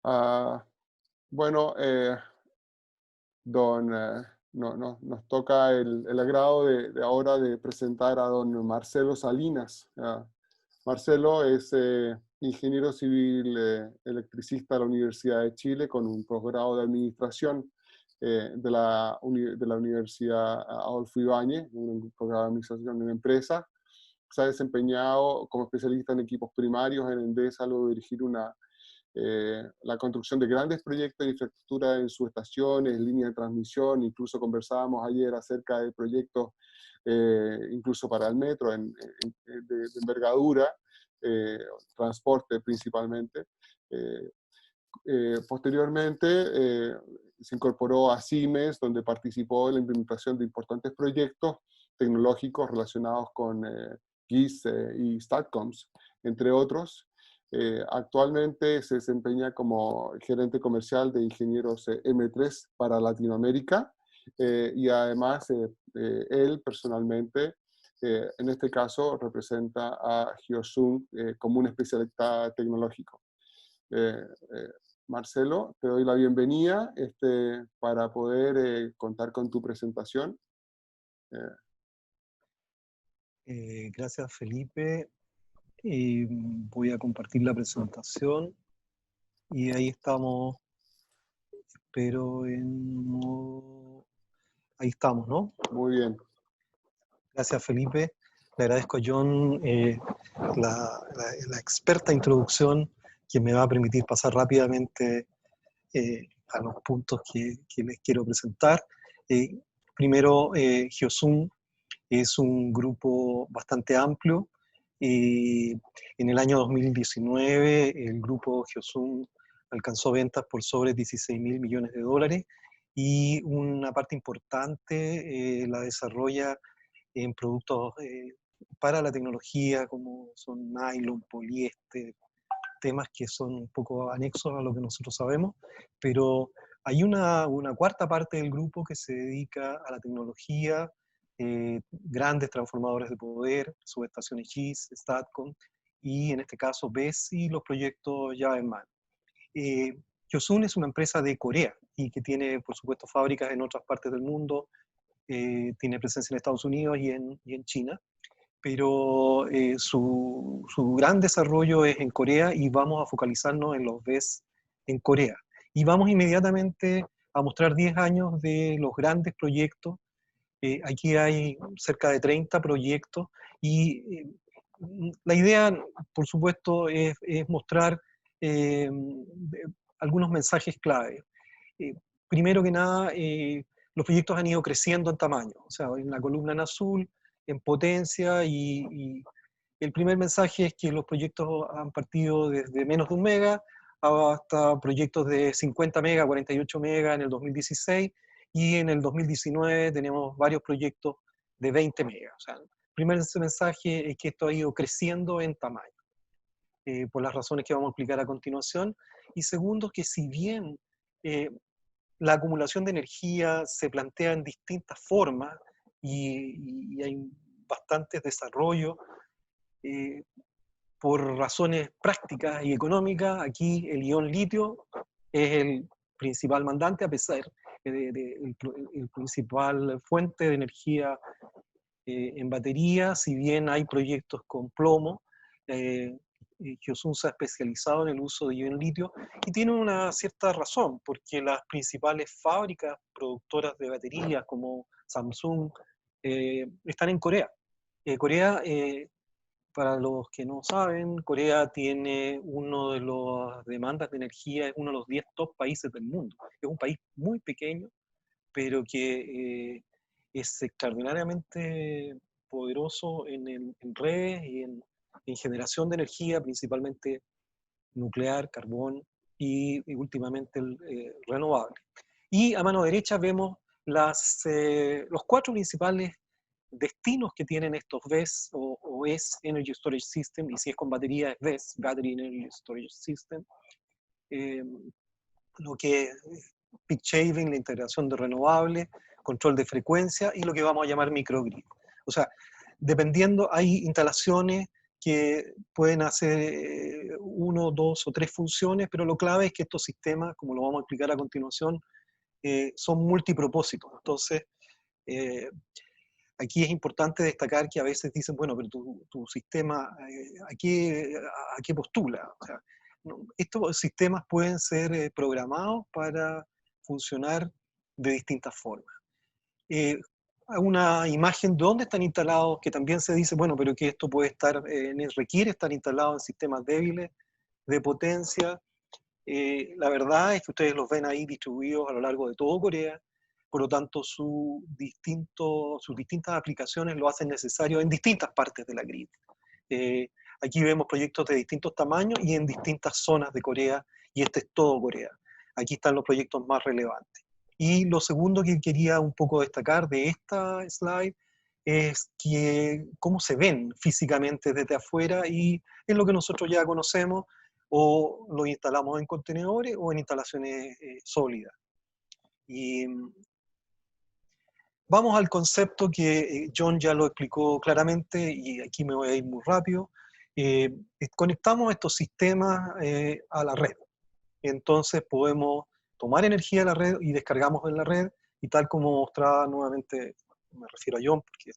Ah, bueno, nos toca el agrado de ahora de presentar a don Marcelo Salinas. Marcelo es ingeniero civil electricista de la Universidad de Chile con un posgrado de administración de la Universidad Adolfo Ibáñez, un programa de administración en empresa. Se ha desempeñado como especialista en equipos primarios en Endesa, luego de dirigir la construcción de grandes proyectos de infraestructura en subestaciones, líneas de transmisión. Incluso conversábamos ayer acerca de proyectos incluso para el metro de envergadura, transporte principalmente. Eh, Posteriormente se incorporó a Siemens, donde participó en la implementación de importantes proyectos tecnológicos relacionados con GIS y STATCOMS, entre otros. Actualmente se desempeña como gerente comercial de ingenieros M3 para Latinoamérica, y además él personalmente, en este caso, representa a Hyosung como un especialista tecnológico. Eh, eh, Marcelo, te doy la bienvenida para poder contar con tu presentación. Eh, Gracias, Felipe. Voy a compartir la presentación y ahí estamos, pero ahí estamos, ¿no? Muy bien. Gracias, Felipe. Le agradezco a John la experta introducción que me va a permitir pasar rápidamente a los puntos que les quiero presentar. Primero, Hyosung es un grupo bastante amplio. En el año 2019, el grupo Hyosung alcanzó ventas por sobre 16.000 millones de dólares y una parte importante la desarrolla en productos para la tecnología, como son nylon, poliéster, temas que son un poco anexos a lo que nosotros sabemos, pero hay una cuarta parte del grupo que se dedica a la tecnología, grandes transformadores de poder, subestaciones GIS, STATCOM, y en este caso BESS y los proyectos llave en mano. Hyosung es una empresa de Corea y que tiene, por supuesto, fábricas en otras partes del mundo, tiene presencia en Estados Unidos y en China, pero su gran desarrollo es en Corea y vamos a focalizarnos en los BESS en Corea. Y vamos inmediatamente a mostrar 10 años de los grandes proyectos. Aquí hay cerca de 30 proyectos y la idea, por supuesto, es mostrar eh, algunos mensajes clave. Eh, Primero que nada, los proyectos han ido creciendo en tamaño, o sea, en la columna en azul, en potencia, y el primer mensaje es que los proyectos han partido desde menos de 1 mega hasta proyectos de 50 mega, 48 mega en el 2016, y en el 2019 tenemos varios proyectos de 20 megas. O sea, el primer mensaje es que esto ha ido creciendo en tamaño, por las razones que vamos a explicar a continuación. Y segundo, que si bien eh, la acumulación de energía se plantea en distintas formas y hay bastantes desarrollos, eh, por razones prácticas y económicas, aquí el ion litio es el principal mandante, a pesar de el principal fuente de energía en batería, si bien hay proyectos con plomo. Hyosung se ha especializado en el uso de ion litio y tiene una cierta razón, porque las principales fábricas productoras de baterías como Samsung están en Corea. Corea, para los que no saben, Corea tiene uno de las demandas de energía, es uno de los 10 top países del mundo. Es un país muy pequeño, pero que es extraordinariamente poderoso en redes y en generación de energía, principalmente nuclear, carbón y últimamente renovable. Y a mano derecha vemos los 4 principales destinos que tienen estos BESS o es Energy Storage System, y si es con batería es BESS, Battery Energy Storage System. Lo que es peak shaving, la integración de renovables, control de frecuencia y lo que vamos a llamar microgrid. O sea, dependiendo, hay instalaciones que pueden hacer uno, dos o tres funciones, pero lo clave es que estos sistemas, como lo vamos a explicar a continuación, son multipropósitos. Entonces, aquí es importante destacar que a veces dicen, bueno, pero tu sistema, ¿a qué postula? O sea, estos sistemas pueden ser programados para funcionar de distintas formas. Una imagen de dónde están instalados, que también se dice, bueno, pero que esto puede estar, requiere estar instalado en sistemas débiles de potencia. La verdad es que ustedes los ven ahí distribuidos a lo largo de todo Corea, por lo tanto sus distintas aplicaciones lo hacen necesario en distintas partes de la grid. Aquí vemos proyectos de distintos tamaños y en distintas zonas de Corea, y este es todo Corea. Aquí están los proyectos más relevantes. Y lo segundo que quería un poco destacar de esta slide es que cómo se ven físicamente desde afuera, y es lo que nosotros ya conocemos, o lo instalamos en contenedores o en instalaciones sólidas. Y vamos al concepto que John ya lo explicó claramente, y aquí me voy a ir muy rápido. Conectamos estos sistemas a la red. Entonces podemos tomar energía de la red y descargamos en la red, y tal como mostraba nuevamente, me refiero a John, porque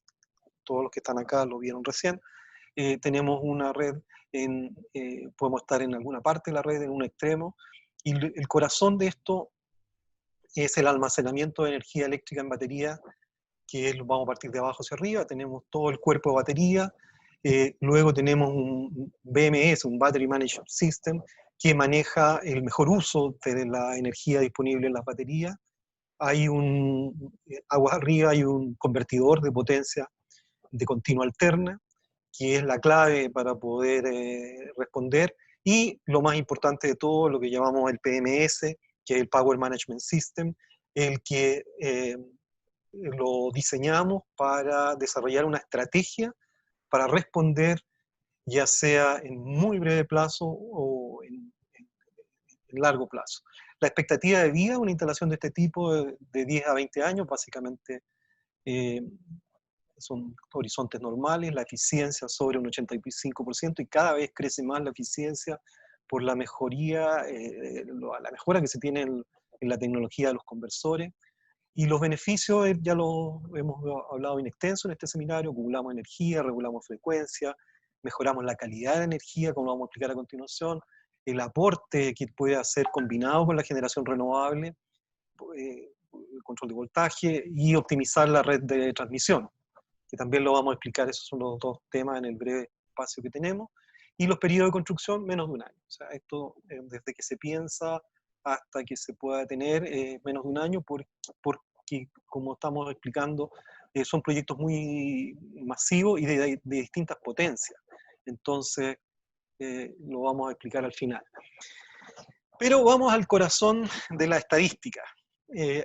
todos los que están acá lo vieron recién, tenemos una red, podemos estar en alguna parte de la red, en un extremo, y el corazón de esto es el almacenamiento de energía eléctrica en batería, que vamos a partir de abajo hacia arriba. Tenemos todo el cuerpo de batería, luego tenemos un BMS, un Battery Management System, que maneja el mejor uso de la energía disponible en las baterías. Hay aguas arriba hay un convertidor de potencia de continua alterna, que es la clave para poder responder, y lo más importante de todo, lo que llamamos el PMS, que es el Power Management System, el que lo diseñamos para desarrollar una estrategia para responder, ya sea en muy breve plazo o en largo plazo. La expectativa de vida de una instalación de este tipo de 10 a 20 años, básicamente son horizontes normales, la eficiencia sobre un 85%, y cada vez crece más la eficiencia por la mejoría, la mejora que se tiene en la tecnología de los conversores. Y los beneficios ya los hemos hablado en extenso en este seminario: acumulamos energía, regulamos frecuencia, mejoramos la calidad de energía, como lo vamos a explicar a continuación, el aporte que puede hacer combinado con la generación renovable, el control de voltaje y optimizar la red de transmisión, que también lo vamos a explicar. Esos son los dos temas en el breve espacio que tenemos. Y los periodos de construcción, menos de un año. O sea, esto desde que se piensa hasta que se pueda tener, menos de un año, porque como estamos explicando, son proyectos muy masivos y de distintas potencias. Entonces, lo vamos a explicar al final. Pero vamos al corazón de la estadística.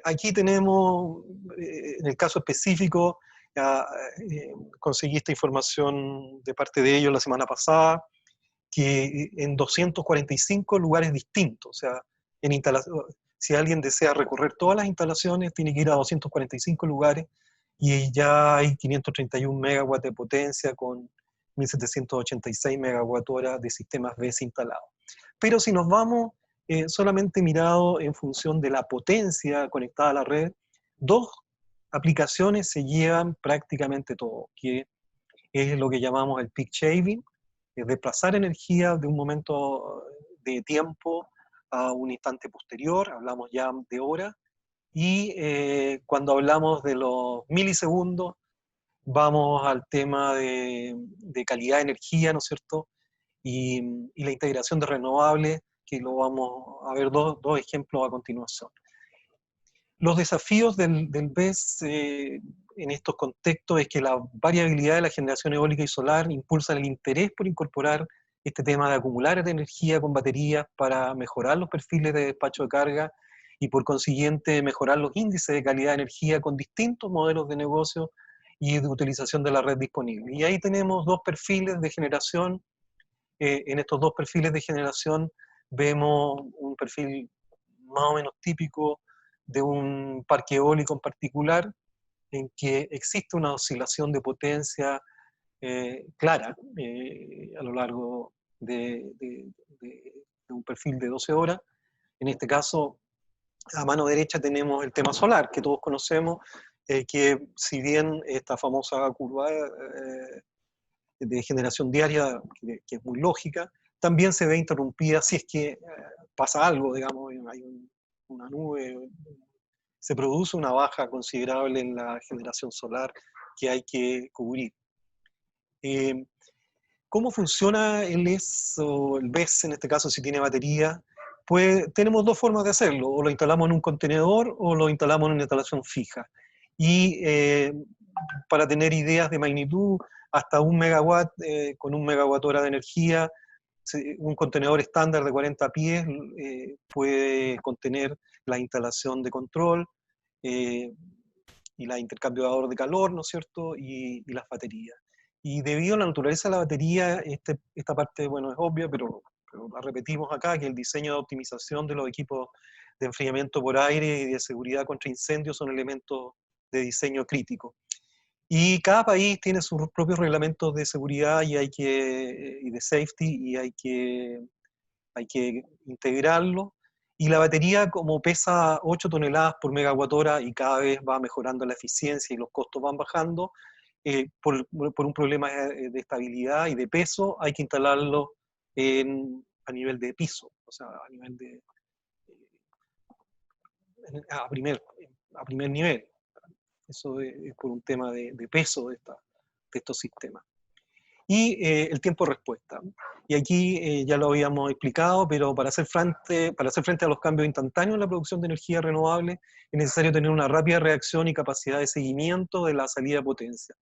Aquí tenemos, en el caso específico, conseguí esta información de parte de ellos la semana pasada, que en 245 lugares distintos, o sea, si alguien desea recorrer todas las instalaciones, tiene que ir a 245 lugares, y ya hay 531 megawatts de potencia con 1786 megawatt hora de sistemas BESS instalados. Pero si nos vamos solamente mirado en función de la potencia conectada a la red, dos aplicaciones se llevan prácticamente todo, que es lo que llamamos el peak shaving, es desplazar energía de un momento de tiempo a un instante posterior, hablamos ya de horas, y cuando hablamos de los milisegundos, vamos al tema de calidad de energía, ¿no es cierto? Y la integración de renovables, que lo vamos a ver dos ejemplos a continuación. Los desafíos del BESS en estos contextos es que la variabilidad de la generación eólica y solar impulsa el interés por incorporar este tema de acumular energía con baterías para mejorar los perfiles de despacho de carga, y por consiguiente mejorar los índices de calidad de energía con distintos modelos de negocio y de utilización de la red disponible. Y ahí tenemos dos perfiles de generación. En estos dos perfiles de generación vemos un perfil más o menos típico de un parque eólico en particular, en que existe una oscilación de potencia clara a lo largo de un perfil de 12 horas. En este caso, a mano derecha tenemos el tema solar, que todos conocemos, que si bien esta famosa curva de generación diaria, que es muy lógica, también se ve interrumpida si es que pasa algo, digamos, hay una nube, se produce una baja considerable en la generación solar que hay que cubrir. ¿Cómo funciona el ES o el BES, en este caso si tiene batería? Pues tenemos dos formas de hacerlo, o lo instalamos en un contenedor o lo instalamos en una instalación fija. Y para tener ideas de magnitud, hasta 1 megawatt con 1 megawatt hora de energía, un contenedor estándar de 40 pies puede contener la instalación de control y la intercambiador de calor, ¿no es cierto? Y las baterías. Y debido a la naturaleza de la batería, esta parte, bueno, es obvia, pero la repetimos acá, que el diseño de optimización de los equipos de enfriamiento por aire y de seguridad contra incendios son elementos de diseño crítico. Y cada país tiene sus propios reglamentos de seguridad y de safety, y hay que integrarlo. Y la batería, como pesa 8 toneladas por megawatt hora y cada vez va mejorando la eficiencia y los costos van bajando, por un problema de estabilidad y de peso, hay que instalarlo a nivel de piso, o sea, a nivel a primer nivel. Eso es por un tema de peso de estos sistemas. Y el tiempo de respuesta. Y aquí ya lo habíamos explicado, pero para hacer frente a los cambios instantáneos en la producción de energía renovable, es necesario tener una rápida reacción y capacidad de seguimiento de la salida de potencia.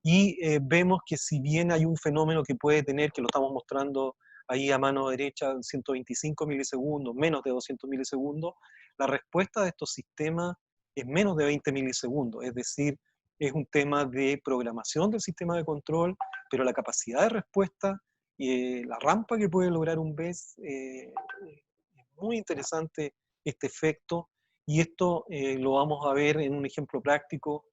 Y vemos que si bien hay un fenómeno que puede tener, que lo estamos mostrando ahí a mano derecha, 125 milisegundos, menos de 200 milisegundos, la respuesta de estos sistemas es menos de 20 milisegundos, es decir, es un tema de programación del sistema de control, pero la capacidad de respuesta y la rampa que puede lograr un BES es muy interesante este efecto, y esto lo vamos a ver en un ejemplo práctico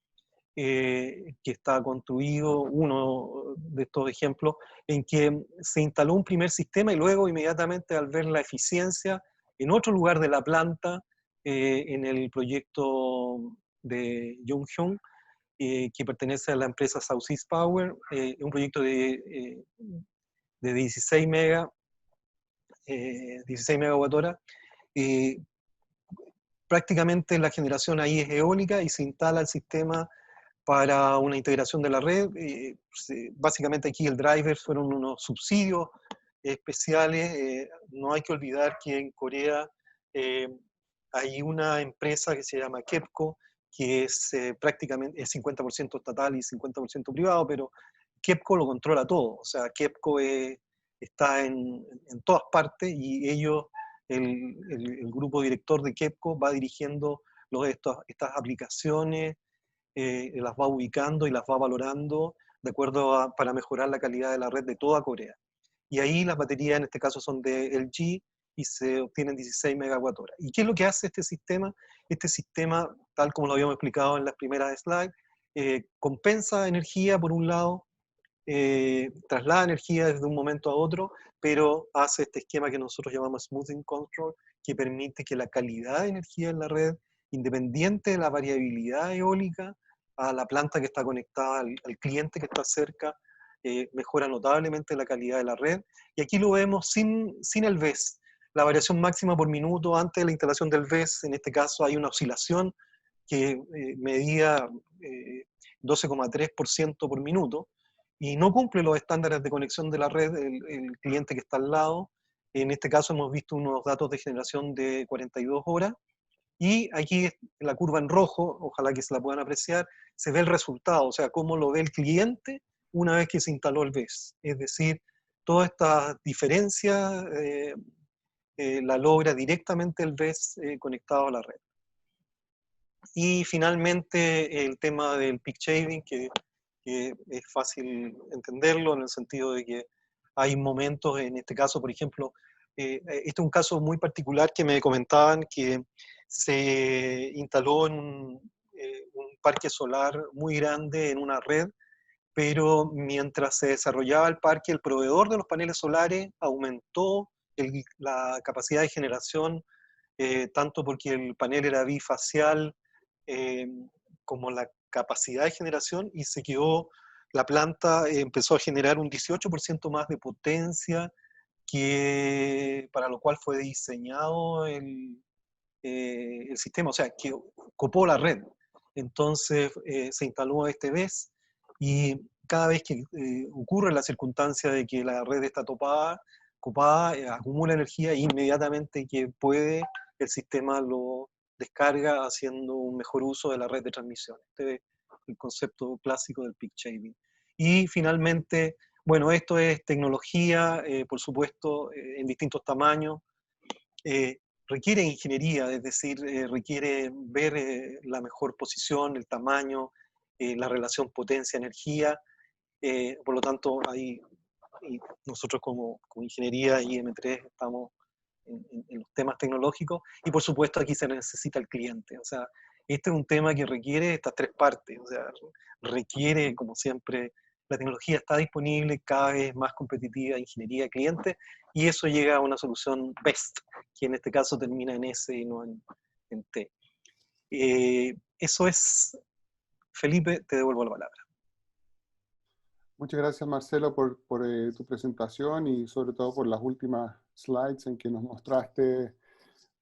que está construido, uno de estos ejemplos, en que se instaló un primer sistema y luego inmediatamente al ver la eficiencia en otro lugar de la planta, en el proyecto de Yonghyun, que pertenece a la empresa Southeast Power, un proyecto de 16 megawatt hora. Prácticamente la generación ahí es eólica y se instala el sistema para una integración de la red. Básicamente aquí el driver fueron unos subsidios especiales. No hay que olvidar que en Corea hay una empresa que se llama KEPCO, que es prácticamente el 50% estatal y 50% privado, pero KEPCO lo controla todo. O sea, KEPCO está en todas partes, y ellos, el grupo director de KEPCO va dirigiendo estas aplicaciones, las va ubicando y las va valorando de acuerdo para mejorar la calidad de la red de toda Corea. Y ahí las baterías en este caso son de LG y se obtienen 16 megawatt hora. ¿Y qué es lo que hace este sistema? Este sistema, tal como lo habíamos explicado en las primeras slides, compensa energía por un lado, traslada energía desde un momento a otro, pero hace este esquema que nosotros llamamos smoothing control, que permite que la calidad de energía en la red, independiente de la variabilidad eólica, a la planta que está conectada, al cliente que está cerca, mejora notablemente la calidad de la red. Y aquí lo vemos sin el BES. La variación máxima por minuto antes de la instalación del BES, en este caso hay una oscilación que medía 12,3% por minuto, y no cumple los estándares de conexión de la red el cliente que está al lado. En este caso hemos visto unos datos de generación de 42 horas, y aquí la curva en rojo, ojalá que se la puedan apreciar, se ve el resultado, o sea, cómo lo ve el cliente una vez que se instaló el BES. Es decir, todas estas diferencias la logra directamente el BES conectado a la red. Y finalmente el tema del peak shaving, que es fácil entenderlo en el sentido de que hay momentos, en este caso, por ejemplo, este es un caso muy particular que me comentaban, que se instaló en un parque solar muy grande en una red, pero mientras se desarrollaba el parque, el proveedor de los paneles solares aumentó la capacidad de generación, tanto porque el panel era bifacial, como la capacidad de generación, y la planta empezó a generar un 18% más de potencia, para lo cual fue diseñado el sistema, o sea, que copó la red. Entonces se instaló este BESS, y cada vez que ocurre la circunstancia de que la red está copada, acumula energía, e inmediatamente que puede, el sistema lo descarga haciendo un mejor uso de la red de transmisión. Este es el concepto clásico del peak shaving. Y finalmente, bueno, esto es tecnología, por supuesto, en distintos tamaños. Requiere ingeniería, es decir, requiere ver la mejor posición, el tamaño, la relación potencia-energía. Por lo tanto, nosotros como ingeniería y M3 estamos en los temas tecnológicos, y por supuesto aquí se necesita el cliente. O sea, este es un tema que requiere estas tres partes. O sea, requiere, como siempre, la tecnología está disponible, cada vez más competitiva, ingeniería, cliente, y eso llega a una solución best, que en este caso termina en S y no en T. Eso es, Felipe, te devuelvo la palabra. Muchas gracias, Marcelo, por tu presentación y sobre todo por las últimas slides en que nos mostraste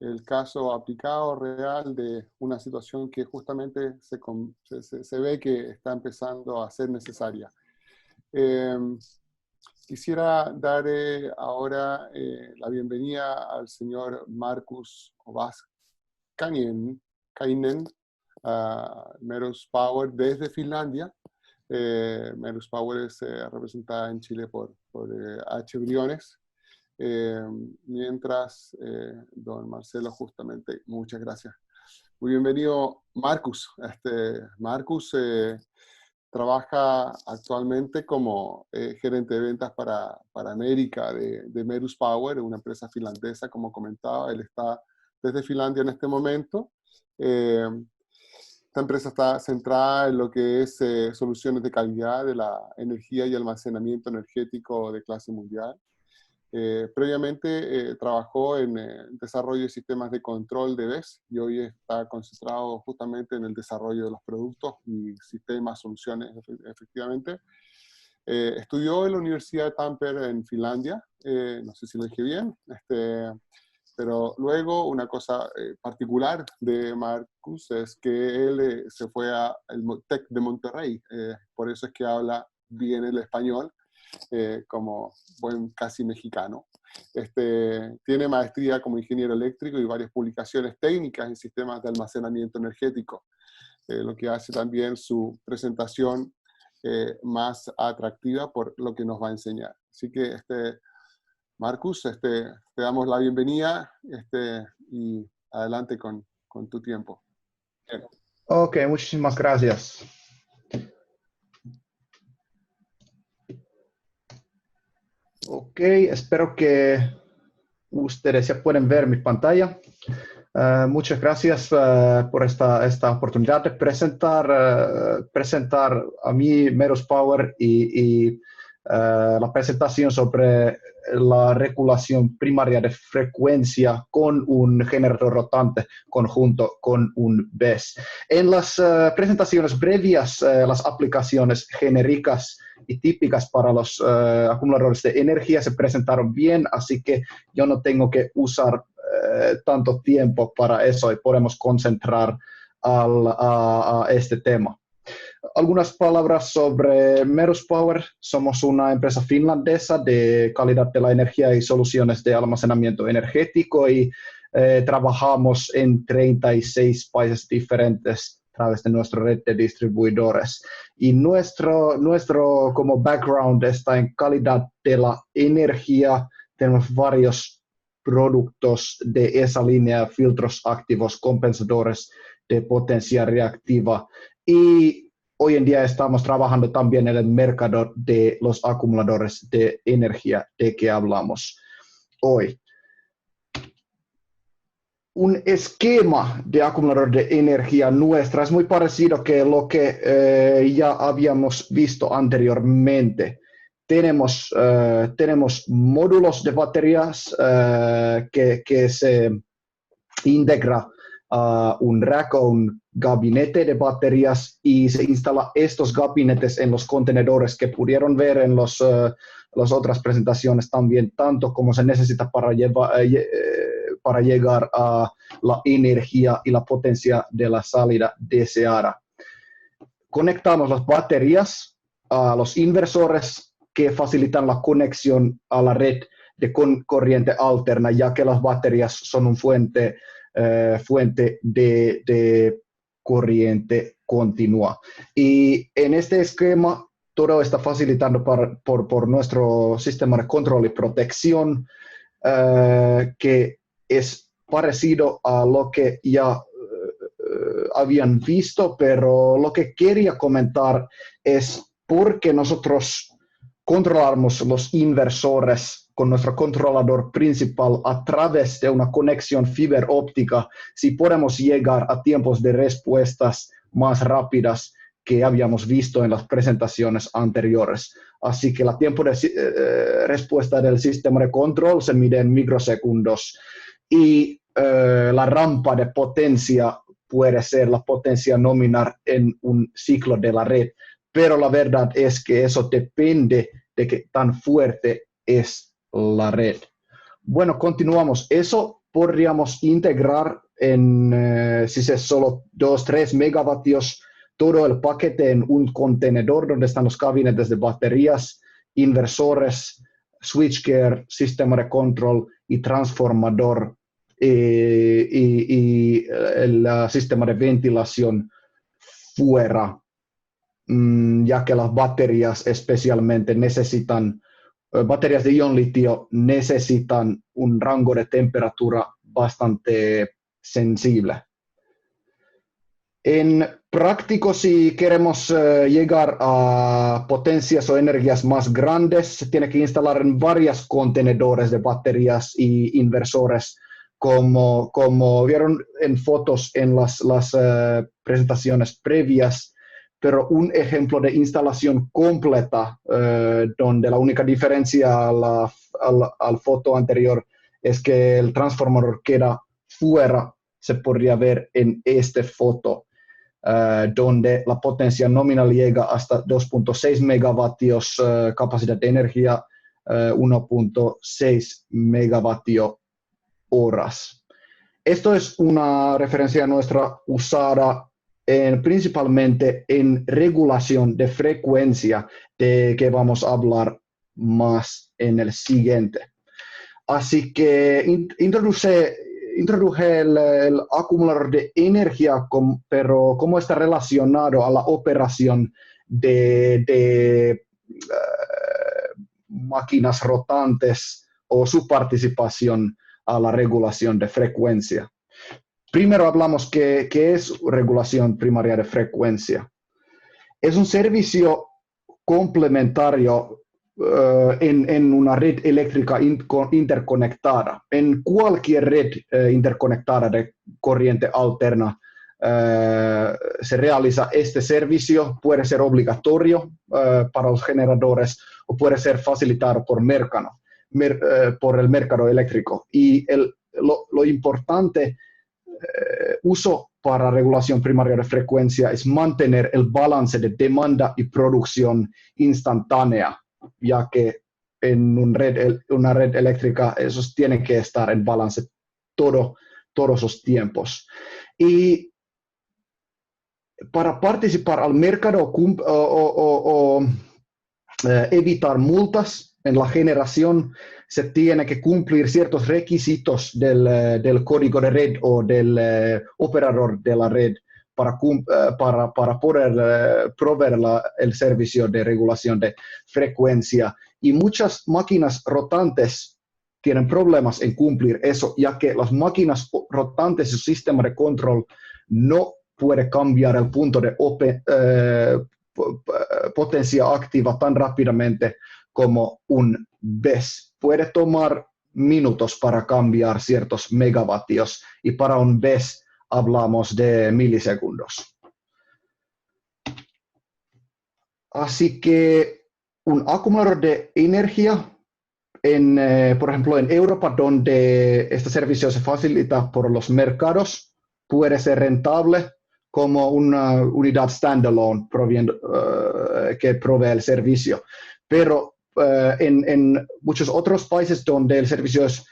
el caso aplicado real de una situación que justamente se ve que está empezando a ser necesaria. Quisiera dar ahora la bienvenida al señor Markus Ovaskainen, Merus Power desde Finlandia. Merus Power es representada en Chile por H. Briones. Mientras don Marcelo justamente, muchas gracias. Muy bienvenido, Markus. Markus trabaja actualmente como gerente de ventas para América de Merus Power, una empresa finlandesa, como comentaba. Él está desde Finlandia en este momento. Esta empresa está centrada en lo que es soluciones de calidad de la energía y almacenamiento energético de clase mundial. Previamente trabajó en desarrollo de sistemas de control de BESS y hoy está concentrado justamente en el desarrollo de los productos y sistemas, soluciones, efectivamente. Estudió en la Universidad de Tampere en Finlandia, no sé si lo dije bien, pero luego una cosa particular de Markus es que él se fue al TEC de Monterrey, por eso es que habla bien el español. Como buen casi mexicano. Tiene maestría como ingeniero eléctrico y varias publicaciones técnicas en sistemas de almacenamiento energético, lo que hace también su presentación más atractiva por lo que nos va a enseñar. Así que, Markus, te damos la bienvenida y adelante con tu tiempo. Bien. Ok, muchísimas gracias. Ok, espero que ustedes ya pueden ver mi pantalla. Muchas gracias por esta oportunidad de presentar a mí Merus Power y la presentación sobre la regulación primaria de frecuencia con un generador rotante conjunto con un BESS. En las presentaciones previas, las aplicaciones genéricas y típicas para los acumuladores de energía se presentaron bien, así que yo no tengo que usar tanto tiempo para eso y podemos concentrar a este tema. Algunas palabras sobre Merus Power. Somos una empresa finlandesa de calidad de la energía y soluciones de almacenamiento energético y trabajamos en 36 países diferentes a través de nuestra red de distribuidores. Y nuestro como background está en calidad de la energía. Tenemos varios productos de esa línea, filtros activos, compensadores de potencia reactiva, y hoy en día estamos trabajando también en el mercado de los acumuladores de energía de que hablamos hoy. un esquema de acumulador de energía nuestra es muy parecido que lo que ya habíamos visto anteriormente. Tenemos módulos de baterías que se integra a un rack o un gabinete de baterías y se instala estos gabinetes en los contenedores que pudieron ver en las otras presentaciones también, tanto como se necesita para llegar a la energía y la potencia de la salida deseada. Conectamos las baterías a los inversores que facilitan la conexión a la red de corriente alterna, ya que las baterías son una fuente de corriente continua. Y en este esquema, todo está facilitado por nuestro sistema de control y protección, que es parecido a lo que ya habían visto, pero lo que quería comentar es por qué nosotros controlamos los inversores con nuestro controlador principal a través de una conexión fibra óptica, si podemos llegar a tiempos de respuestas más rápidas que habíamos visto en las presentaciones anteriores. Así que el tiempo de respuesta del sistema de control se mide en microsegundos y la rampa de potencia puede ser la potencia nominal en un ciclo de la red, pero la verdad es que eso depende de qué tan fuerte es la red. Bueno, continuamos. Eso podríamos integrar en, si es solo 2-3 megavatios, todo el paquete en un contenedor donde están los gabinetes de baterías, inversores, switchgear, sistema de control y transformador y el sistema de ventilación fuera, ya que las baterías especialmente baterías de ion litio necesitan un rango de temperatura bastante sensible. En práctico, si queremos llegar a potencias o energías más grandes, se tiene que instalar en varios contenedores de baterías y inversores, como vieron en fotos en las presentaciones previas, pero un ejemplo de instalación completa, donde la única diferencia al foto anterior es que el transformador queda fuera, se podría ver en esta foto, donde la potencia nominal llega hasta 2.6 megavatios, capacidad de energía 1.6 megavatio horas. Esto es una referencia nuestra usada principalmente en regulación de frecuencia, de que vamos a hablar más en el siguiente. Así que introduje el acumulador de energía, pero cómo está relacionado a la operación de máquinas rotantes o su participación a la regulación de frecuencia. Primero hablamos qué es regulación primaria de frecuencia. Es un servicio complementario en una red eléctrica interconectada. En cualquier red interconectada de corriente alterna se realiza este servicio. Puede ser obligatorio para los generadores o puede ser facilitado por el mercado eléctrico. Y lo importante uso para regulación primaria de frecuencia es mantener el balance de demanda y producción instantánea, ya que en una red eléctrica esos tienen que estar en balance todos los tiempos. Y para participar al mercado o evitar multas en la generación, se tiene que cumplir ciertos requisitos del código de red o del operador de la red para poder proveer el servicio de regulación de frecuencia. Y muchas máquinas rotantes tienen problemas en cumplir eso, ya que las máquinas rotantes y su sistema de control no puede cambiar el punto de potencia activa tan rápidamente como un BESS. Puede tomar minutos para cambiar ciertos megavatios y para un vez hablamos de milisegundos. Así que un acumulador de energía, por ejemplo, en Europa, donde este servicio se facilita por los mercados, puede ser rentable como una unidad standalone que provee el servicio. Pero en muchos otros países donde el servicio es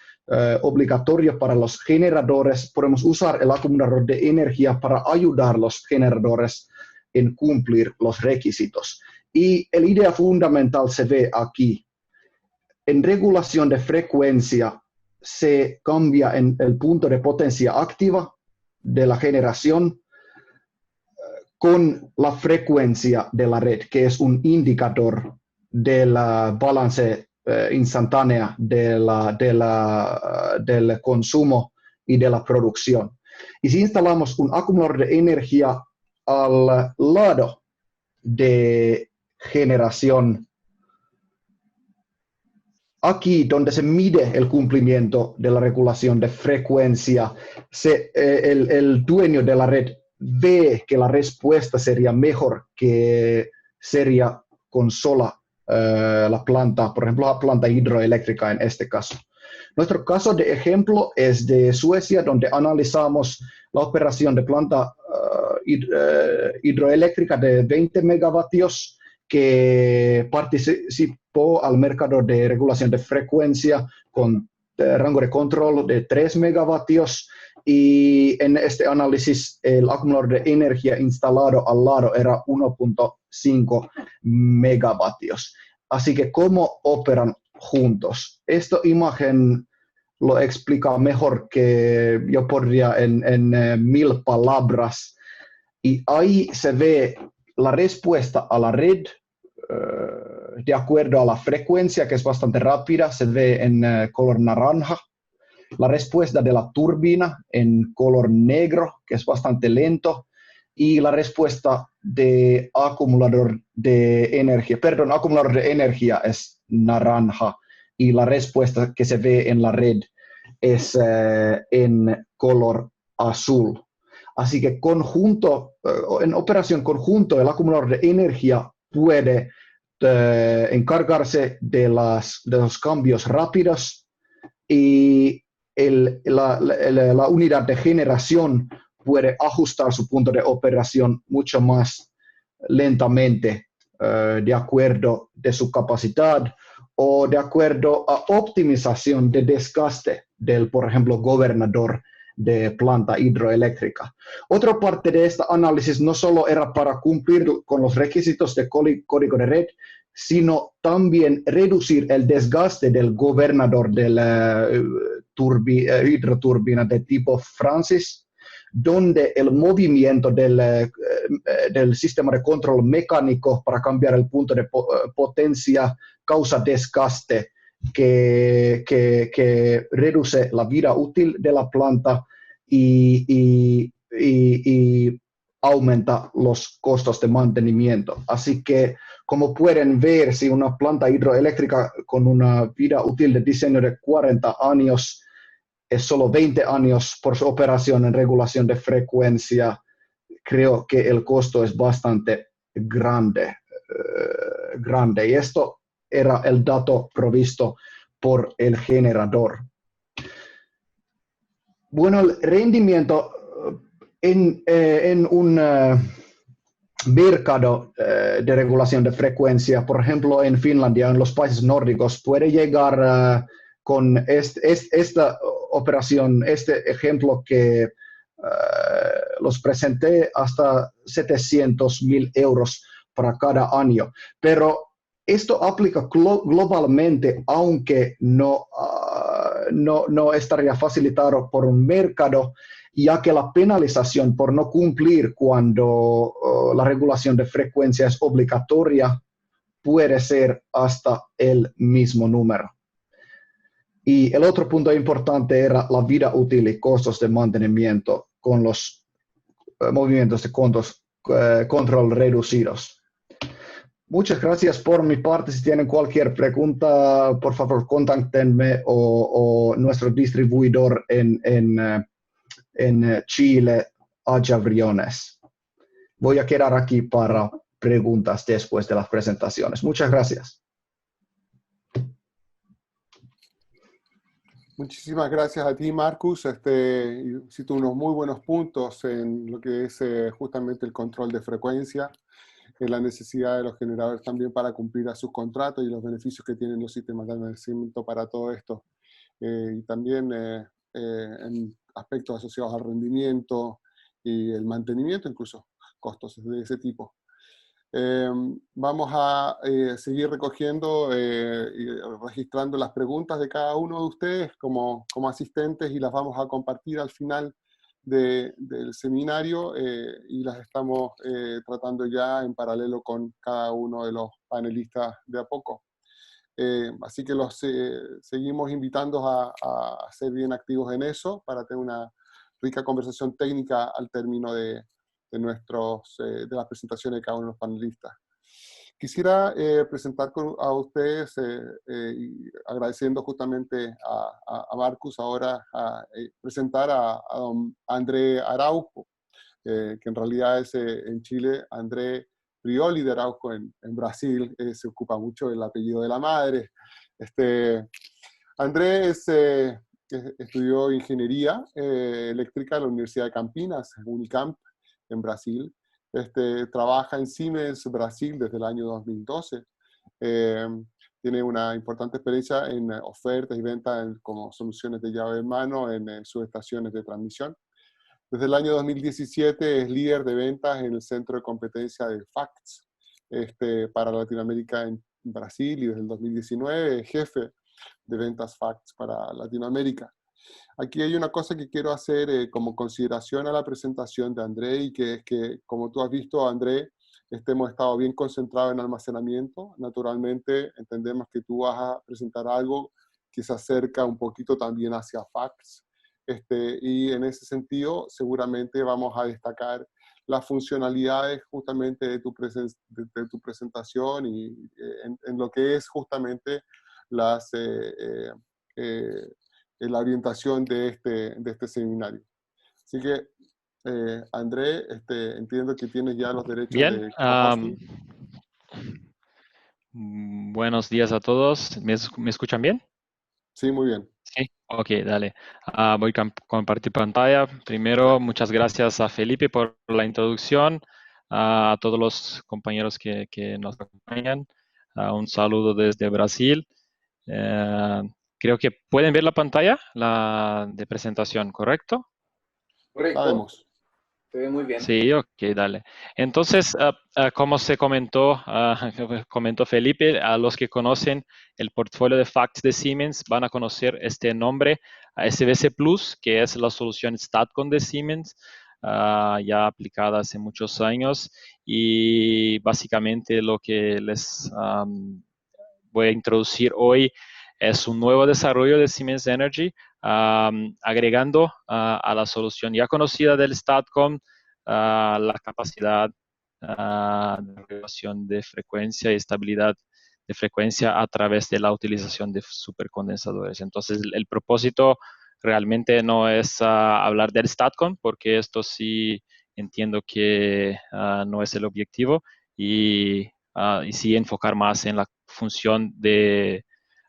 obligatorio para los generadores, podemos usar el acumulador de energía para ayudar a los generadores en cumplir los requisitos. Y la idea fundamental se ve aquí. En regulación de frecuencia se cambia en el punto de potencia activa de la generación con la frecuencia de la red, que es un indicador del balance instantáneo del consumo y de la producción. Y si instalamos un acumulador de energía al lado de generación, aquí donde se mide el cumplimiento de la regulación de frecuencia, el dueño de la red ve que la respuesta sería mejor que sería con sola la planta, por ejemplo, la planta hidroeléctrica en este caso. Nuestro caso de ejemplo es de Suecia, donde analizamos la operación de planta hidroeléctrica de 20 megavatios que participó al mercado de regulación de frecuencia con rango de control de 3 megavatios, y en este análisis el acumulador de energía instalado al lado era 1.5 megavatios. Así que ¿cómo operan juntos? Esta imagen lo explica mejor que yo podría en 1000 palabras, y ahí se ve la respuesta a la red de acuerdo a la frecuencia, que es bastante rápida, se ve en color naranja. La respuesta de la turbina en color negro, que es bastante lento, y la respuesta de acumulador de energía es naranja, y la respuesta que se ve en la red es en color azul. Así que en operación conjunto, el acumulador de energía puede encargarse de los cambios rápidos, y la unidad de generación puede ajustar su punto de operación mucho más lentamente de acuerdo de su capacidad o de acuerdo a optimización de desgaste del, por ejemplo, gobernador de planta hidroeléctrica. Otra parte de este análisis no solo era para cumplir con los requisitos de código de red, sino también reducir el desgaste del gobernador de la hidroturbina de tipo Francis, donde el movimiento del sistema de control mecánico para cambiar el punto de potencia causa desgaste que reduce la vida útil de la planta y aumenta los costos de mantenimiento. Así que, como pueden ver, si una planta hidroeléctrica con una vida útil de diseño de 40 años es solo 20 años por su operación en regulación de frecuencia, creo que el costo es bastante grande. Y esto era el dato provisto por el generador. Bueno, el rendimiento en un mercado de regulación de frecuencia, por ejemplo, en Finlandia, en los países nórdicos, puede llegar con esta operación, este ejemplo que los presenté, hasta 700.000 euros para cada año. Pero esto aplica globalmente, aunque no estaría facilitado por un mercado, ya que la penalización por no cumplir cuando la regulación de frecuencia es obligatoria puede ser hasta el mismo número. Y el otro punto importante era la vida útil y costos de mantenimiento con los movimientos de control reducidos. Muchas gracias por mi parte. Si tienen cualquier pregunta, por favor, contáctenme o nuestro distribuidor en Chile, Aja Briones. Voy a quedar aquí para preguntas después de las presentaciones. Muchas gracias. Muchísimas gracias a ti, Marcus. Hiciste unos muy buenos puntos en lo que es justamente el control de frecuencia, en la necesidad de los generadores también para cumplir a sus contratos y los beneficios que tienen los sistemas de almacenamiento para todo esto. Y también en aspectos asociados al rendimiento y el mantenimiento, incluso costos de ese tipo. Vamos a seguir recogiendo y registrando las preguntas de cada uno de ustedes como asistentes y las vamos a compartir al final del seminario y las estamos tratando ya en paralelo con cada uno de los panelistas de a poco. Así que los seguimos invitando a ser bien activos en eso para tener una rica conversación técnica al término de la presentación de cada uno de los panelistas. Quisiera presentar a ustedes, y agradeciendo justamente a Marcus ahora, presentar a don André Araujo, que en realidad es en Chile André Prioli de Araujo, en Brasil se ocupa mucho del apellido de la madre. André estudió ingeniería eléctrica en la Universidad de Campinas, Unicamp, en Brasil. Trabaja en Siemens Brasil desde el año 2012. Tiene una importante experiencia en ofertas y ventas como soluciones de llave en mano en subestaciones de transmisión. Desde el año 2017 es líder de ventas en el Centro de Competencia de FACTS para Latinoamérica en Brasil, y desde el 2019 es jefe de ventas FACTS para Latinoamérica. Aquí hay una cosa que quiero hacer como consideración a la presentación de André, y que es que, como tú has visto, André, hemos estado bien concentrados en almacenamiento. Naturalmente, entendemos que tú vas a presentar algo que se acerca un poquito también hacia FACTS. Y en ese sentido, seguramente vamos a destacar las funcionalidades justamente de tu presentación y en lo que es justamente la orientación de este seminario. Así que, André, entiendo que tienes ya los derechos Bien, de co-hosting. Buenos días a todos. ¿Me escuchan bien? Sí, muy bien. Sí, ok, dale. Voy a compartir pantalla. Primero, muchas gracias a Felipe por la introducción, a todos los compañeros que nos acompañan. Un saludo desde Brasil. Creo que pueden ver la pantalla de presentación, ¿correcto? La Correcto, vemos. se ve muy bien. Sí, ok, dale. Entonces, como se comentó, comentó Felipe, a los que conocen el portfolio de FACTS de Siemens van a conocer este nombre, SVC Plus, que es la solución STATCOM de Siemens, ya aplicada hace muchos años, y básicamente lo que les voy a introducir hoy es un nuevo desarrollo de Siemens Energy, agregando a la solución ya conocida del STATCOM la capacidad de regulación de frecuencia y estabilidad de frecuencia a través de la utilización de supercondensadores. Entonces, el propósito realmente no es hablar del STATCOM, porque esto sí entiendo que no es el objetivo, y sí enfocar más en la función de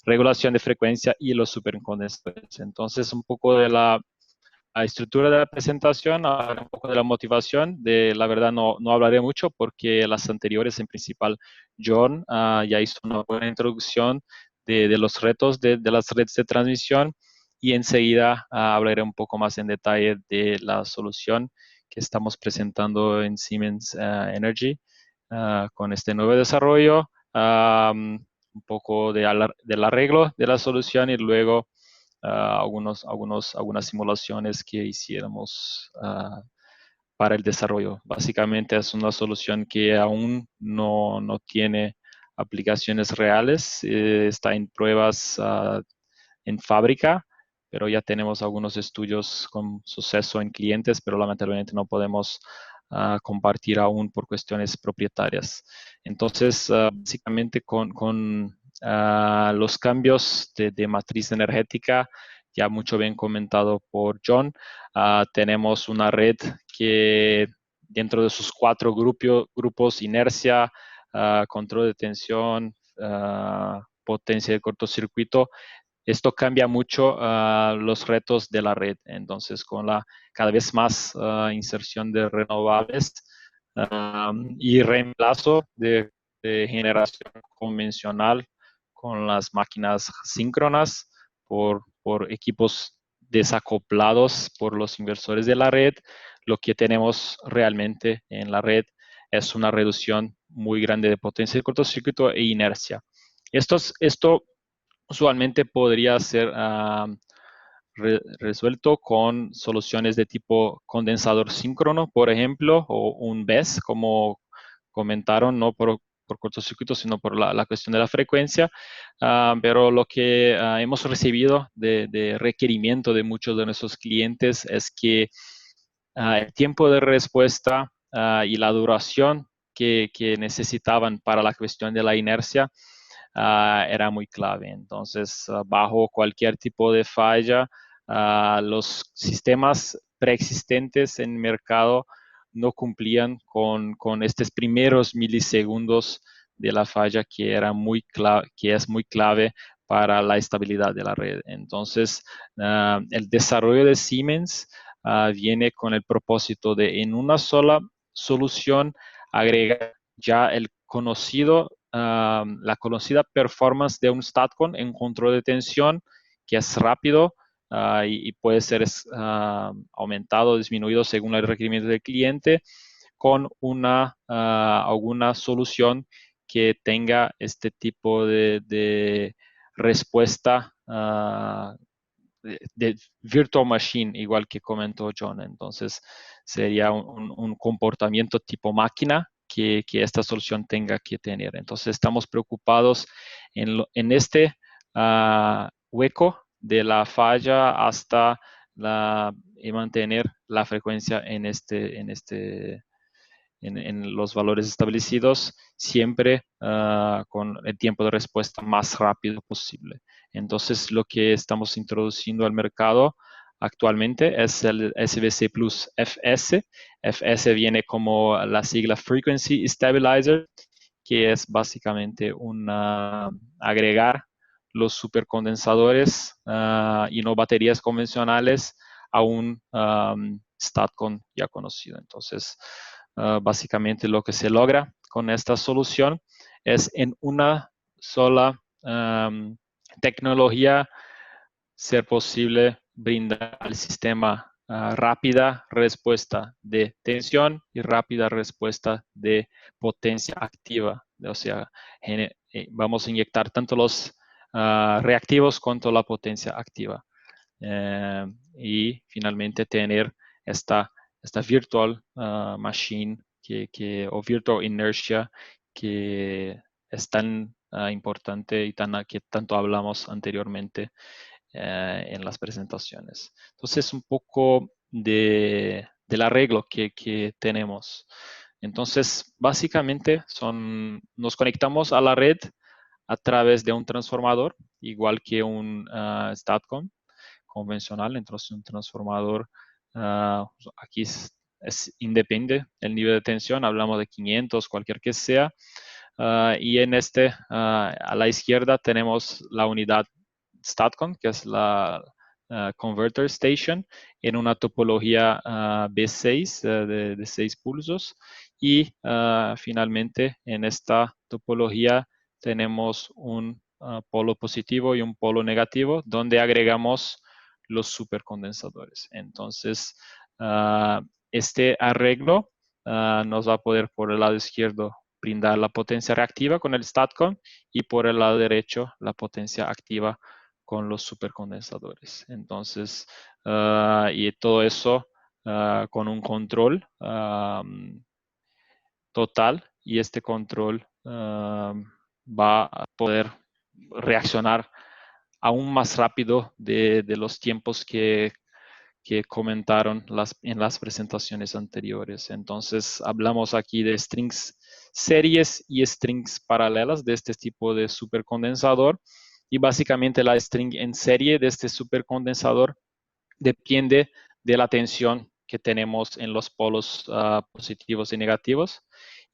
regulación de frecuencia y los supercondensadores. Entonces, un poco de la estructura de la presentación, un poco de la motivación. La verdad no hablaré mucho porque las anteriores, en principal, John ya hizo una buena introducción de los retos de las redes de transmisión, y enseguida hablaré un poco más en detalle de la solución que estamos presentando en Siemens Energy con este nuevo desarrollo, un poco del arreglo de la solución, y luego algunas simulaciones que hiciéramos para el desarrollo. Básicamente es una solución que aún no tiene aplicaciones reales, está en pruebas en fábrica, pero ya tenemos algunos estudios con suceso en clientes, pero lamentablemente no podemos compartir aún por cuestiones propietarias. Entonces, básicamente con los cambios de matriz energética, ya mucho bien comentado por John, tenemos una red que dentro de sus 4 grupos, inercia, control de tensión, potencia de cortocircuito, esto cambia mucho los retos de la red. Entonces, con la cada vez más inserción de renovables y reemplazo de generación convencional con las máquinas síncronas por equipos desacoplados por los inversores de la red, lo que tenemos realmente en la red es una reducción muy grande de potencia de cortocircuito e inercia. Esto usualmente podría ser resuelto con soluciones de tipo condensador síncrono, por ejemplo, o un BESS, como comentaron, no por cortocircuito, sino por la cuestión de la frecuencia. Pero lo que hemos recibido de requerimiento de muchos de nuestros clientes es que el tiempo de respuesta y la duración que necesitaban para la cuestión de la inercia era muy clave. Entonces, bajo cualquier tipo de falla, los sistemas preexistentes en el mercado no cumplían con estos primeros milisegundos de la falla que es muy clave para la estabilidad de la red. Entonces, el desarrollo de Siemens viene con el propósito de en una sola solución agregar ya la conocida performance de un STATCON en control de tensión, que es rápido y puede ser aumentado o disminuido según el requerimiento del cliente, con alguna solución que tenga este tipo de respuesta de virtual machine, igual que comentó John. Entonces, sería un comportamiento tipo máquina que esta solución tenga que tener. Entonces, estamos preocupados en este hueco de la falla hasta mantener la frecuencia en los valores establecidos, siempre con el tiempo de respuesta más rápido posible. Entonces, lo que estamos introduciendo al mercado actualmente es el SVC Plus FS. FS viene como la sigla Frequency Stabilizer, que es básicamente agregar los supercondensadores y no baterías convencionales a un STATCON ya conocido. Entonces, básicamente lo que se logra con esta solución es en una sola tecnología ser posible brindar al sistema rápida respuesta de tensión y rápida respuesta de potencia activa. O sea, vamos a inyectar tanto los reactivos cuanto la potencia activa. Y finalmente tener esta virtual machine o virtual inertia que es tan importante y que tanto hablamos anteriormente en las presentaciones. Entonces, un poco del arreglo que tenemos. Entonces, básicamente nos conectamos a la red a través de un transformador, igual que un STATCON convencional. Entonces, un transformador aquí es independiente el nivel de tensión, hablamos de 500, cualquier que sea. Y en a la izquierda tenemos la unidad STATCON, que es la Converter Station, en una topología B6 de 6 pulsos. Y finalmente en esta topología tenemos un polo positivo y un polo negativo, donde agregamos los supercondensadores. Entonces, este arreglo nos va a poder por el lado izquierdo brindar la potencia reactiva con el STATCON y por el lado derecho la potencia activa con los supercondensadores. Entonces, y todo eso con un control total, y este control va a poder reaccionar aún más rápido de los tiempos que que comentaron en las presentaciones anteriores. Entonces, hablamos aquí de strings series y strings paralelas de este tipo de supercondensador. Y básicamente la string en serie de este supercondensador depende de la tensión que tenemos en los polos positivos y negativos.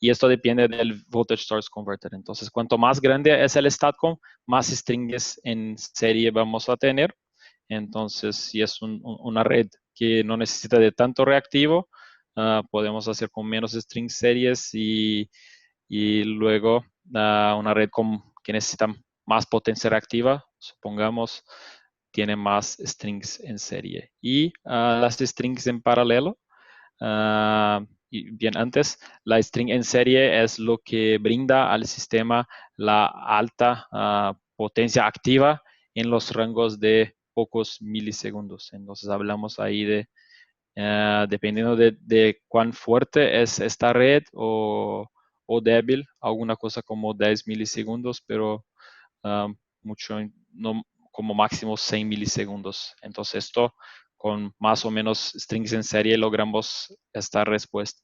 Y esto depende del voltage source converter. Entonces, cuanto más grande es el STATCOM, más strings en serie vamos a tener. Entonces, si es una red que no necesita de tanto reactivo, podemos hacer con menos strings series y luego una red que necesita más potencia reactiva, supongamos, tiene más strings en serie. Y las strings en paralelo, y bien antes, la string en serie es lo que brinda al sistema la alta potencia activa en los rangos de pocos milisegundos. Entonces hablamos ahí de, dependiendo de cuán fuerte es esta red o débil, alguna cosa como 10 milisegundos, pero mucho, no, como máximo 100 milisegundos. Entonces esto con más o menos strings en serie logramos esta respuesta.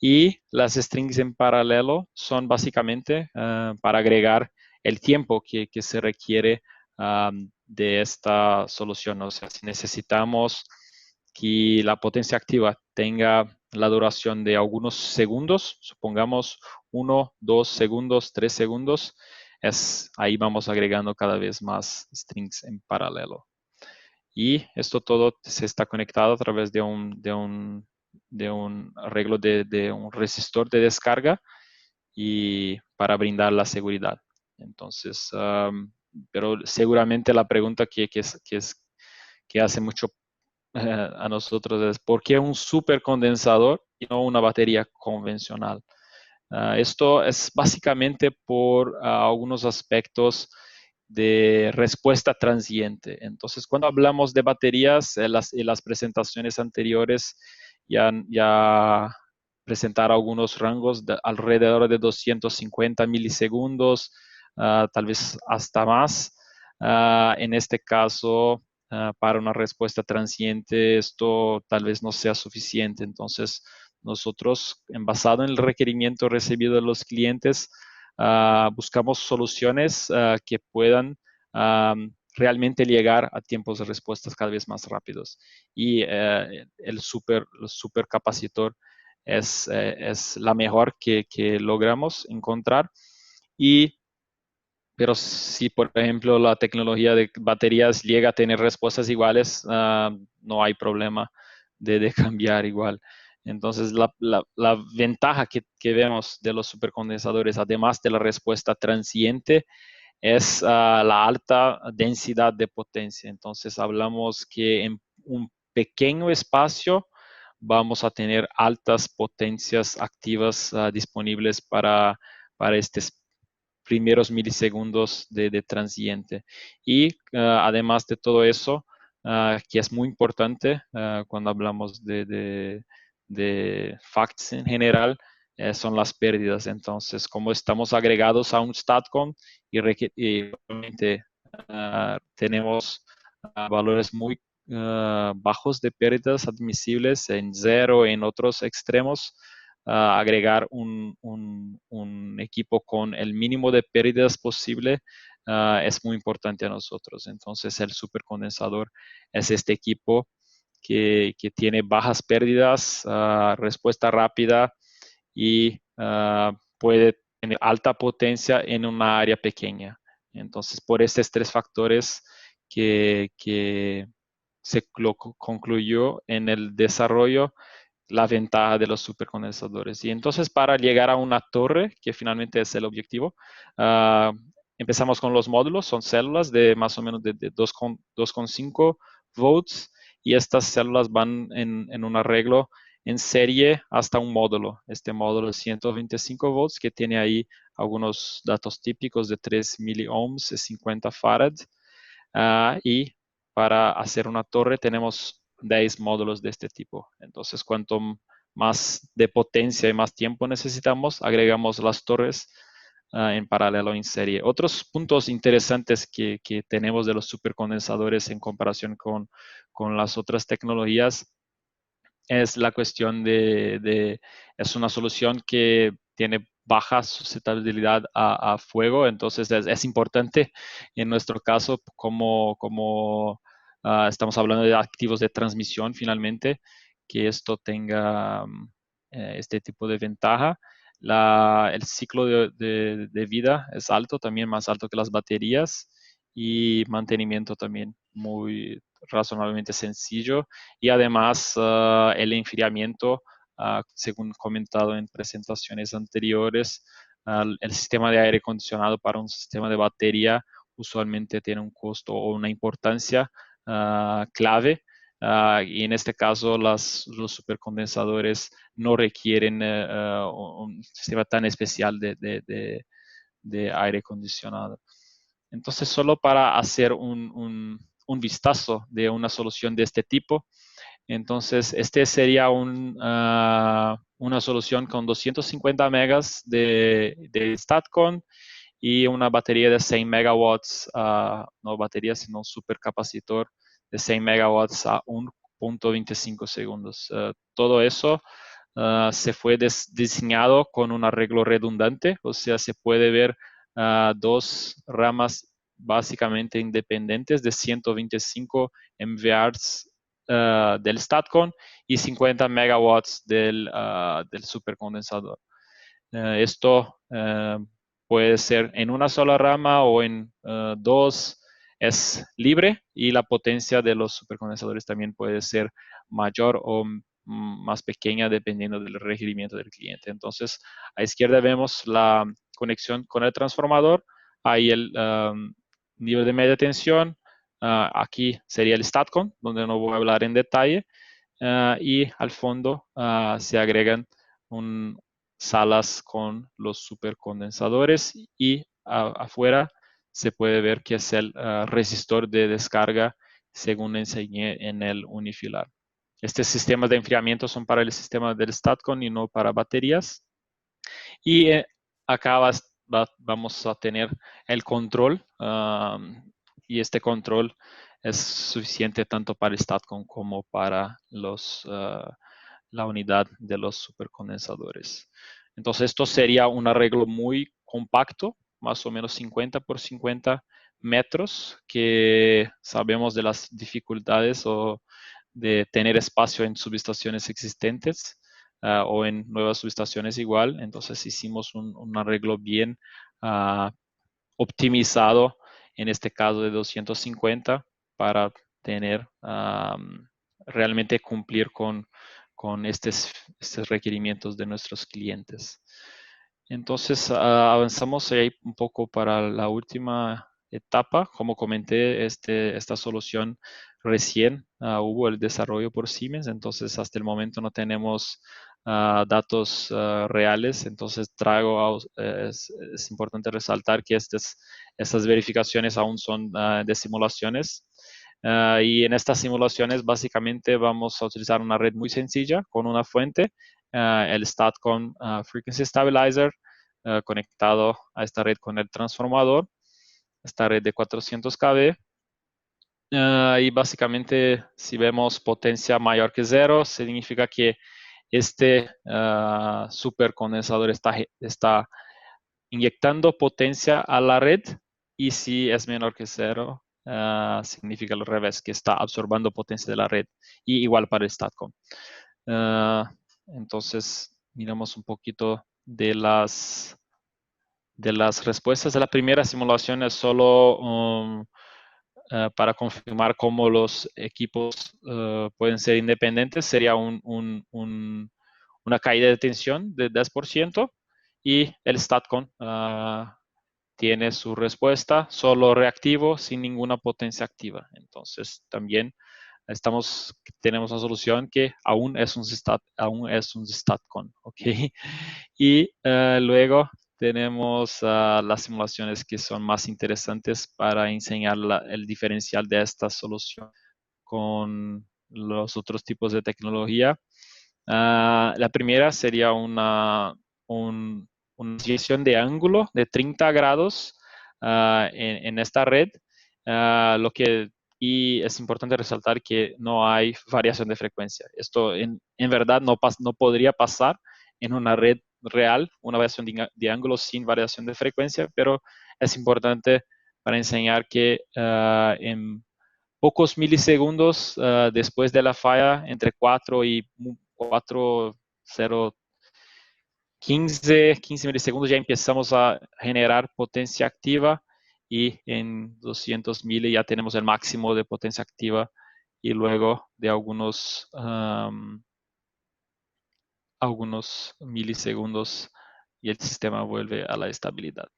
Y las strings en paralelo son básicamente para agregar el tiempo que se requiere de esta solución. O sea, si necesitamos que la potencia activa tenga la duración de algunos segundos, supongamos 1, 2 segundos, 3 segundos, ahí vamos agregando cada vez más strings en paralelo. Y esto todo se está conectado a través de un arreglo de un resistor de descarga y para brindar la seguridad. Entonces, pero seguramente la pregunta que hace mucho a nosotros es ¿por qué un supercondensador y no una batería convencional? Esto es básicamente por algunos aspectos de respuesta transiente. Entonces, cuando hablamos de baterías, en las presentaciones anteriores ya presentaron algunos rangos de alrededor de 250 milisegundos, tal vez hasta más. En este caso, para una respuesta transiente, esto tal vez no sea suficiente. Entonces, nosotros, basado en el requerimiento recibido de los clientes, buscamos soluciones que puedan realmente llegar a tiempos de respuestas cada vez más rápidos. Y el supercapacitor es la mejor que logramos encontrar. Pero si, por ejemplo, la tecnología de baterías llega a tener respuestas iguales, no hay problema de cambiar igual. Entonces, la ventaja que vemos de los supercondensadores, además de la respuesta transiente, es la alta densidad de potencia. Entonces, hablamos que en un pequeño espacio vamos a tener altas potencias activas disponibles para estos primeros milisegundos de transiente. Y además de todo eso, que es muy importante cuando hablamos de facts en general, son las pérdidas. Entonces, como estamos agregados a un STATCOM y realmente tenemos valores muy bajos de pérdidas admisibles en 0 en otros extremos, agregar un equipo con el mínimo de pérdidas posible es muy importante a nosotros. Entonces, el supercondensador es este equipo que tiene bajas pérdidas, respuesta rápida y puede tener alta potencia en una área pequeña. Entonces, por estos tres factores que se concluyó en el desarrollo la ventaja de los supercondensadores. Y entonces para llegar a una torre, que finalmente es el objetivo, empezamos con los módulos, son células de más o menos de 2,5 volts y estas células van en un arreglo en serie hasta un módulo. Este módulo es 125 volts que tiene ahí algunos datos típicos de 3 miliohms y 50 farad. Y para hacer una torre tenemos 10 módulos de este tipo. Entonces, cuanto más de potencia y más tiempo necesitamos, agregamos las torres en paralelo en serie. Otros puntos interesantes que tenemos de los supercondensadores en comparación con las otras tecnologías es la cuestión es una solución que tiene baja susceptibilidad a fuego, entonces es importante en nuestro caso como estamos hablando de activos de transmisión finalmente, que esto tenga este tipo de ventaja. El ciclo de vida es alto, también más alto que las baterías, y mantenimiento también muy razonablemente sencillo, y además el enfriamiento, según comentado en presentaciones anteriores, el sistema de aire acondicionado para un sistema de batería usualmente tiene un costo o una importancia clave, y en este caso los supercondensadores no requieren un sistema tan especial de aire acondicionado. Entonces, solo para hacer un vistazo de una solución de este tipo, entonces este sería una solución con 250 megas de StatCon y una batería de 100 megawatts, no batería, sino un supercapacitor de 100 megawatts a 1.25 segundos. Todo eso se fue diseñado con un arreglo redundante, o sea, se puede ver dos ramas básicamente independientes de 125 MVAs del StatCon y 50 megawatts del supercondensador. Esto puede ser en una sola rama o en dos, es libre, y la potencia de los supercondensadores también puede ser mayor o más pequeña dependiendo del requerimiento del cliente. Entonces, a izquierda vemos la conexión con el transformador, ahí el nivel de media tensión, aquí sería el StatCon, donde no voy a hablar en detalle, y al fondo se agregan salas con los supercondensadores, y afuera se puede ver que es el resistor de descarga, según enseñé en el unifilar. Estos sistemas de enfriamiento son para el sistema del StatCon y no para baterías. Y acá vamos a tener el control, y este control es suficiente tanto para el StatCon como para la unidad de los supercondensadores. Entonces, esto sería un arreglo muy compacto, más o menos 50 por 50 metros, que sabemos de las dificultades o de tener espacio en subestaciones existentes o en nuevas subestaciones igual. Entonces, hicimos un arreglo bien optimizado, en este caso de 250, para tener realmente cumplir con estos requerimientos de nuestros clientes. Entonces, avanzamos ahí un poco para la última etapa. Como comenté, esta solución recién hubo el desarrollo por Siemens, entonces hasta el momento no tenemos datos reales. Entonces, es importante resaltar que estas verificaciones aún son de simulaciones. Y en estas simulaciones básicamente vamos a utilizar una red muy sencilla con una fuente, el StatCon Frequency Stabilizer, conectado a esta red con el transformador, esta red de 400 kV. Y básicamente, si vemos potencia mayor que 0, significa que este supercondensador está inyectando potencia a la red, y si es menor que 0, significa al revés, que está absorbando potencia de la red, y igual para el StatCon. Entonces, miramos un poquito de las respuestas de la primera simulación. Es solo para confirmar cómo los equipos pueden ser independientes. Sería una caída de tensión de 10%, y el StatCon tiene su respuesta solo reactivo, sin ninguna potencia activa. Entonces, también tenemos una solución que aún es un StatCon, ¿ok? Y luego tenemos las simulaciones que son más interesantes para enseñar el diferencial de esta solución con los otros tipos de tecnología. La primera sería una una desviación de ángulo de 30 grados en esta red, y es importante resaltar que no hay variación de frecuencia. Esto en verdad no podría pasar en una red real, una variación de ángulo sin variación de frecuencia, pero es importante para enseñar que en pocos milisegundos después de la falla, entre 4 y 15 milisegundos, ya empezamos a generar potencia activa, y en 200 mil ya tenemos el máximo de potencia activa, y luego de algunos milisegundos y el sistema vuelve a la estabilidad.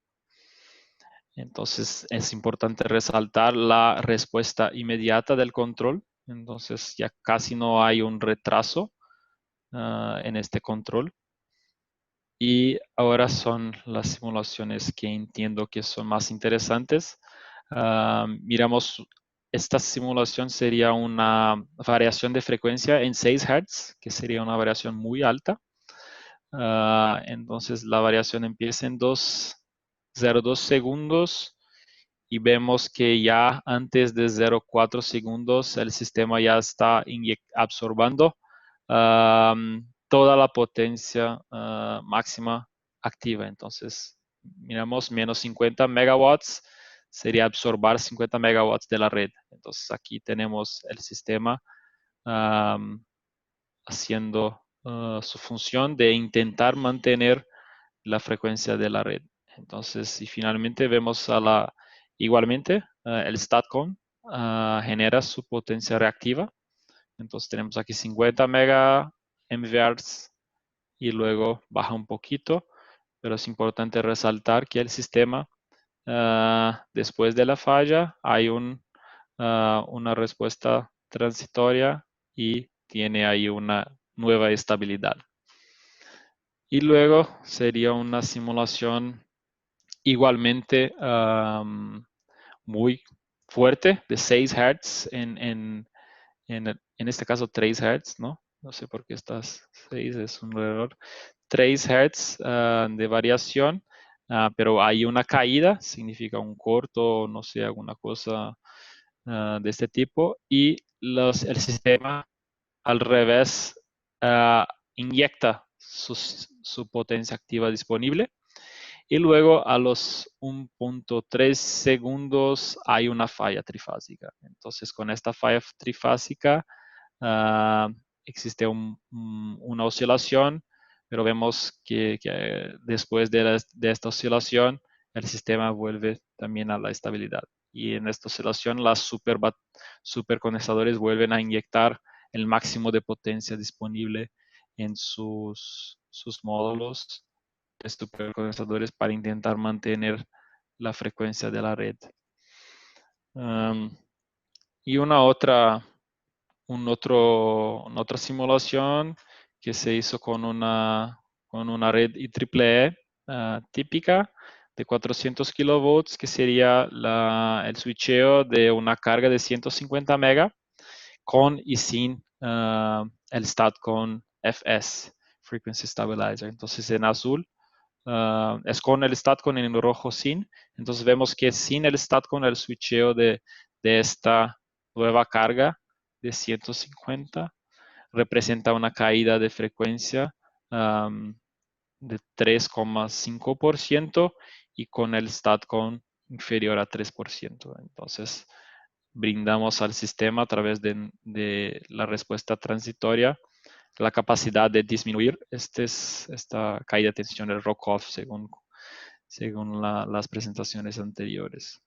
Entonces es importante resaltar la respuesta inmediata del control. Entonces ya casi no hay un retraso en este control. Y ahora son las simulaciones que entiendo que son más interesantes. Miramos, esta simulación sería una variación de frecuencia en 6 Hz, que sería una variación muy alta. Entonces la variación empieza en 0,2 segundos, y vemos que ya antes de 0,4 segundos el sistema ya está absorbiendo toda la potencia máxima activa. Entonces miramos menos 50 megawatts sería absorber 50 megawatts de la red. Entonces aquí tenemos el sistema haciendo su función de intentar mantener la frecuencia de la red. Entonces, y finalmente vemos igualmente el STATCOM genera su potencia reactiva. Entonces tenemos aquí 50 mega MVAs y luego baja un poquito, pero es importante resaltar que el sistema después de la falla hay una respuesta transitoria y tiene ahí una nueva estabilidad. Y luego sería una simulación igualmente muy fuerte de 6 Hz, en este caso 3 Hz, ¿no? No sé por qué estas 6, es un error. 3 Hz de variación, pero hay una caída, significa un corto, no sé, alguna cosa de este tipo, y el sistema al revés inyecta su potencia activa disponible, y luego a los 1.3 segundos hay una falla trifásica. Entonces con esta falla trifásica existe una oscilación, pero vemos que después de esta oscilación el sistema vuelve también a la estabilidad. Y en esta oscilación los supercondensadores vuelven a inyectar el máximo de potencia disponible en sus módulos de supercondensadores para intentar mantener la frecuencia de la red. Y una otra simulación que se hizo con una red IEEE típica de 400 kilovolts, que sería el switcheo de una carga de 150 mega con y sin el STATCOM FS, Frequency Stabilizer. Entonces en azul es con el STATCOM, en rojo sin. Entonces vemos que sin el STATCOM el switcheo de esta nueva carga de 150 representa una caída de frecuencia de 3,5%, y con el STATCOM inferior a 3%. Entonces brindamos al sistema a través de la respuesta transitoria la capacidad de disminuir esta caída de tensión, el rock-off, según las presentaciones anteriores.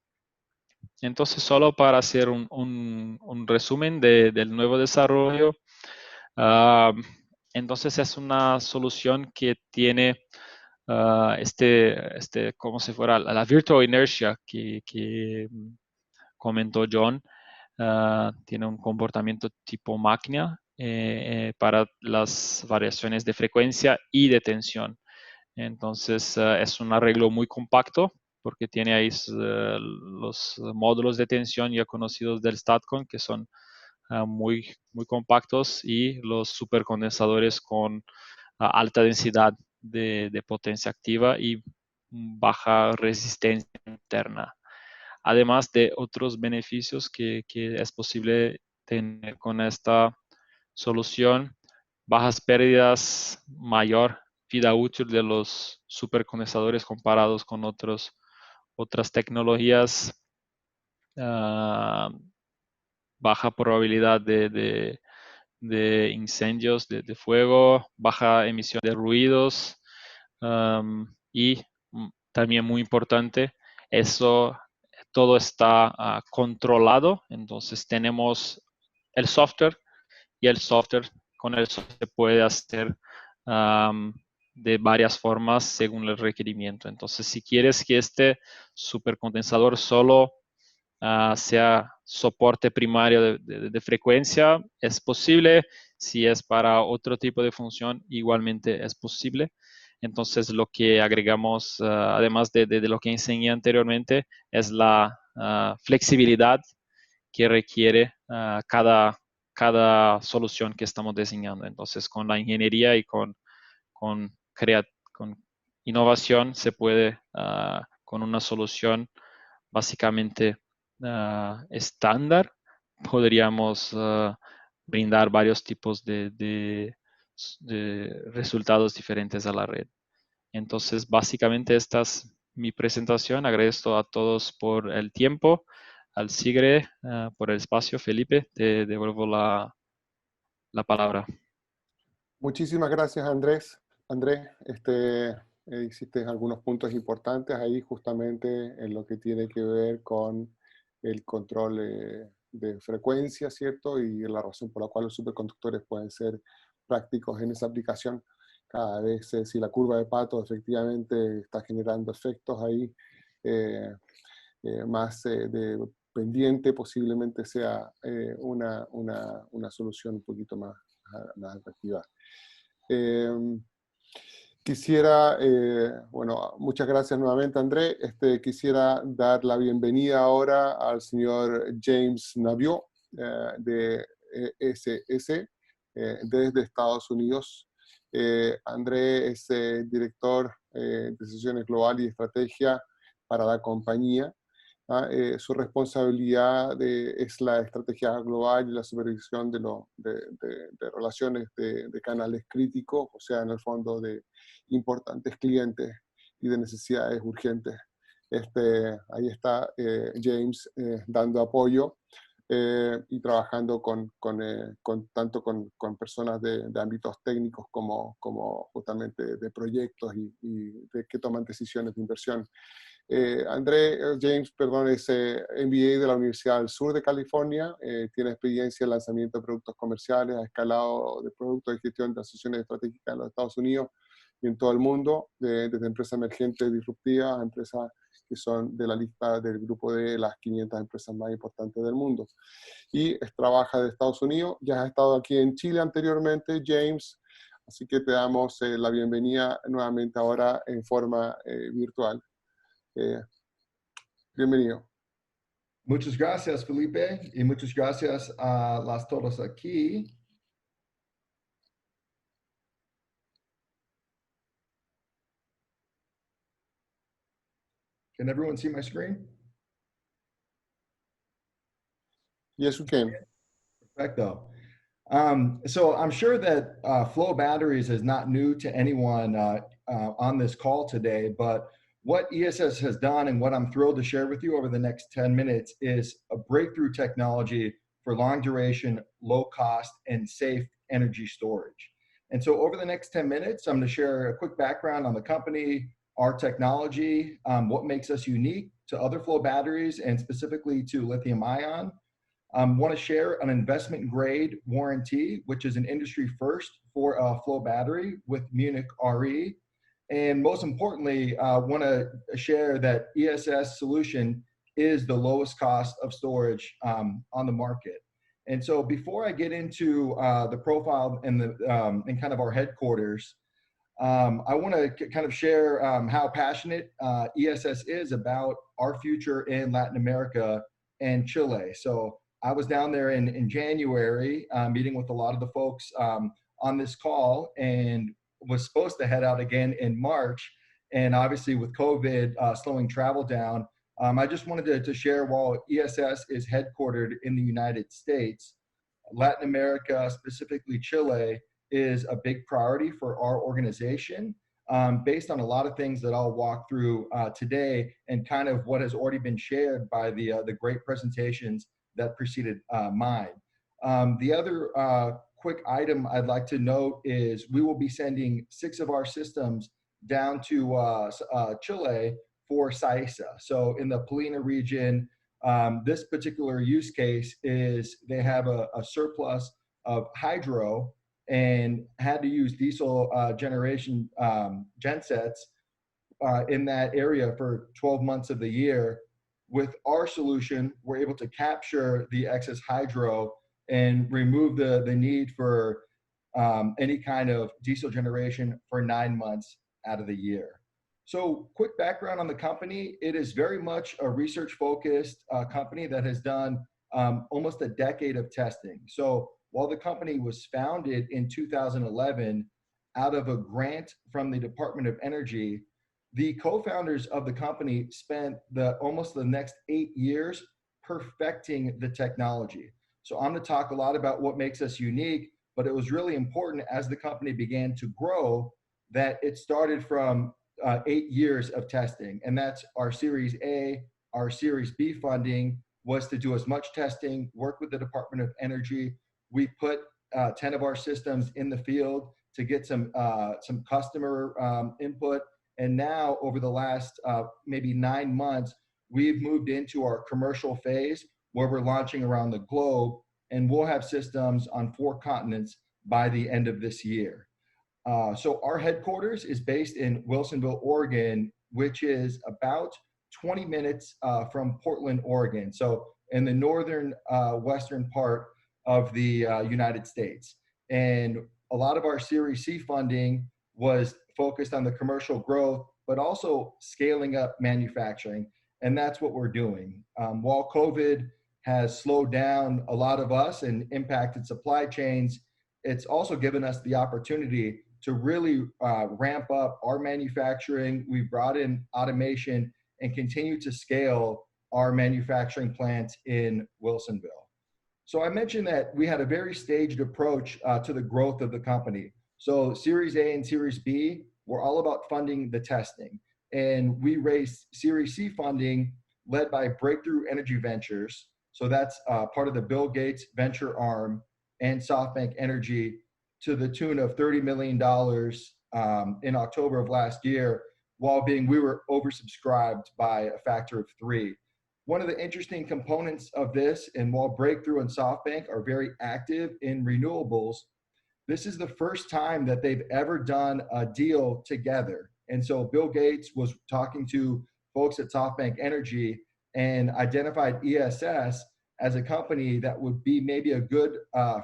Entonces, solo para hacer un resumen del nuevo desarrollo, entonces es una solución que tiene como si fuera la virtual inertia que comentó John. Tiene un comportamiento tipo máquina para las variaciones de frecuencia y de tensión. Entonces es un arreglo muy compacto, porque tiene ahí los módulos de tensión ya conocidos del STATCOM, que son muy compactos, y los supercondensadores con alta densidad de potencia activa y baja resistencia interna. Además de otros beneficios que es posible tener con esta solución, bajas pérdidas, mayor vida útil de los supercondensadores comparados con otras tecnologías, baja probabilidad de incendios, de fuego, baja emisión de ruidos, y también muy importante, eso todo está controlado. Entonces tenemos el software, y el software, con el software se puede hacer de varias formas según el requerimiento. Entonces, si quieres que este supercondensador solo sea soporte primario de frecuencia, es posible. Si es para otro tipo de función, igualmente es posible. Entonces, lo que agregamos, además de lo que enseñé anteriormente, es la flexibilidad que requiere cada solución que estamos diseñando. Entonces, con la ingeniería y con innovación se puede, con una solución básicamente estándar, podríamos brindar varios tipos de resultados diferentes a la red. Entonces, básicamente esta es mi presentación. Agradezco a todos por el tiempo. Al Sigre por el espacio. Felipe, te devuelvo la palabra. Muchísimas gracias, Andrés. Andrés, hiciste algunos puntos importantes ahí justamente en lo que tiene que ver con el control de frecuencia, ¿cierto? Y la razón por la cual los superconductores pueden ser prácticos en esa aplicación. Cada vez, si la curva de Pato efectivamente está generando efectos ahí más de pendiente, posiblemente sea una solución un poquito más atractiva. Quisiera, bueno, muchas gracias nuevamente, André. Quisiera dar la bienvenida ahora al señor James Naviaux de ESS desde Estados Unidos. André es director de decisiones global y estrategia para la compañía. Su responsabilidad es la estrategia global y la supervisión de relaciones de canales críticos, o sea, en el fondo de importantes clientes y de necesidades urgentes. Ahí está James dando apoyo y trabajando tanto con personas de ámbitos técnicos como justamente de proyectos y de que toman decisiones de inversión. James, perdón, es MBA de la Universidad del Sur de California, tiene experiencia en lanzamiento de productos comerciales, ha escalado de productos de gestión de asociaciones estratégicas en los Estados Unidos y en todo el mundo, desde empresas emergentes disruptivas a empresas que son de la lista del grupo de las 500 empresas más importantes del mundo. Y trabaja de Estados Unidos, ya has estado aquí en Chile anteriormente, James, así que te damos la bienvenida nuevamente ahora en forma virtual. Bienvenido. Muchas gracias, Felipe, y muchas gracias a las todos aquí. Can everyone see my screen? Yes, we can. Perfecto. So I'm sure that flow batteries is not new to anyone on this call today, but what ESS has done and what I'm thrilled to share with you over the next 10 minutes is a breakthrough technology for long duration, low cost, and safe energy storage. And so over the next 10 minutes, I'm going to share a quick background on the company, our technology, what makes us unique to other flow batteries, and specifically to lithium ion. Want to share an investment grade warranty, which is an industry first for a flow battery with Munich Re. And most importantly, want to share that ESS solution is the lowest cost of storage on the market. And so before I get into the profile and kind of our headquarters, I want to kind of share how passionate ESS is about our future in Latin America and Chile. So I was down there in January meeting with a lot of the folks on this call, and was supposed to head out again in March. And obviously with COVID slowing travel down, I just wanted to share, while ESS is headquartered in the United States, Latin America, specifically Chile, is a big priority for our organization, based on a lot of things that I'll walk through today, and kind of what has already been shared by the great presentations that preceded mine. The other quick item I'd like to note is we will be sending 6 of our systems down to Chile for SAISA. So in the Palena region, this particular use case is they have a surplus of hydro and had to use diesel generation gensets in that area for 12 months of the year. With our solution, we're able to capture the excess hydro and remove the need for any kind of diesel generation for 9 months out of the year. So quick background on the company. It is very much a research-focused company that has done almost a decade of testing. So while the company was founded in 2011 out of a grant from the Department of Energy, the co-founders of the company spent almost the next 8 years perfecting the technology. So I'm going to talk a lot about what makes us unique, but it was really important as the company began to grow that it started from 8 years of testing. And that's our Series A. Our Series B funding was to do as much testing, work with the Department of Energy. We put 10 of our systems in the field to get some customer input. And now over the last maybe 9 months, we've moved into our commercial phase where we're launching around the globe, and we'll have systems on 4 continents by the end of this year. So our headquarters is based in Wilsonville, Oregon, which is about 20 minutes from Portland, Oregon. So in the northern western part of the United States. And a lot of our Series C funding was focused on the commercial growth, but also scaling up manufacturing. And that's what we're doing. While COVID has slowed down a lot of us and impacted supply chains, it's also given us the opportunity to really ramp up our manufacturing. We've brought in automation and continue to scale our manufacturing plant in Wilsonville. So I mentioned that we had a very staged approach to the growth of the company. So Series A and Series B were all about funding the testing. And we raised Series C funding led by Breakthrough Energy Ventures. So that's part of the Bill Gates venture arm, and SoftBank Energy, to the tune of $30 million in October of last year, while we were oversubscribed by a factor of 3. One of the interesting components of this, and while Breakthrough and SoftBank are very active in renewables, this is the first time that they've ever done a deal together. And so Bill Gates was talking to folks at SoftBank Energy and identified ESS as a company that would be maybe a good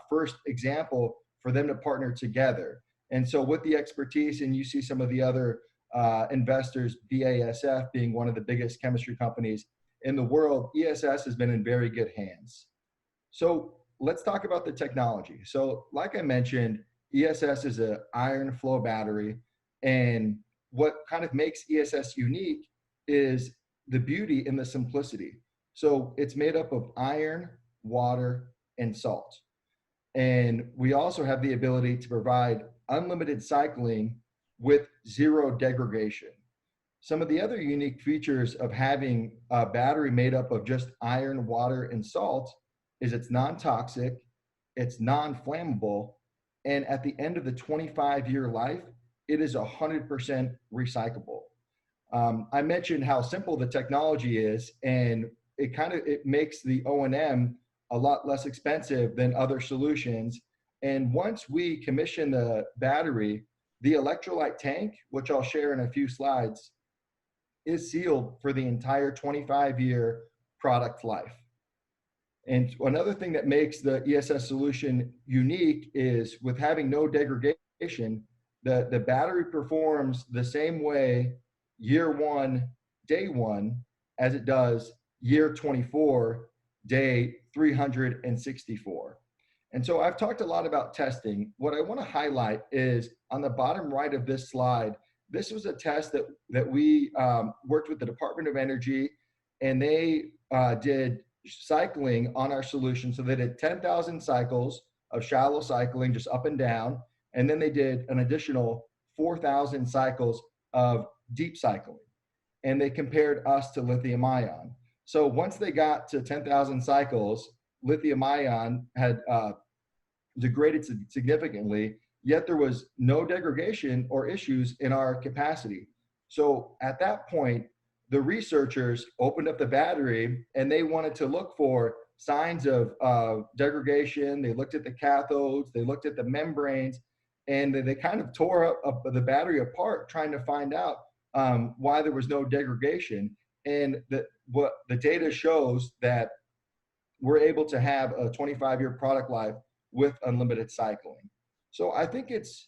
first example for them to partner together. And so with the expertise, and you see some of the other investors, BASF being one of the biggest chemistry companies in the world, ESS has been in very good hands. So let's talk about the technology. So like I mentioned, ESS is an iron flow battery. And what kind of makes ESS unique is the beauty in the simplicity. So it's made up of iron, water, and salt. And we also have the ability to provide unlimited cycling with 0 degradation. Some of the other unique features of having a battery made up of just iron, water, and salt is it's non-toxic, it's non-flammable, and at the end of the 25-year life, it is 100% recyclable. I mentioned how simple the technology is, and it makes the O&M a lot less expensive than other solutions. And once we commission the battery, the electrolyte tank, which I'll share in a few slides, is sealed for the entire 25-year product life. And another thing that makes the ESS solution unique is with having no degradation, the battery performs the same way year 1, day 1, as it does year 24, day 364. And so I've talked a lot about testing. What I want to highlight is on the bottom right of this slide, this was a test that we worked with the Department of Energy, and they did cycling on our solution. So they did 10,000 cycles of shallow cycling, just up and down. And then they did an additional 4,000 cycles of deep cycling. And they compared us to lithium ion. So once they got to 10,000 cycles, lithium ion had degraded significantly, yet there was no degradation or issues in our capacity. So at that point, the researchers opened up the battery and they wanted to look for signs of degradation. They looked at the cathodes, they looked at the membranes, and they kind of tore up the battery apart trying to find out why there was no degradation. And what the data shows that we're able to have a 25-year product life with unlimited cycling. So I think it's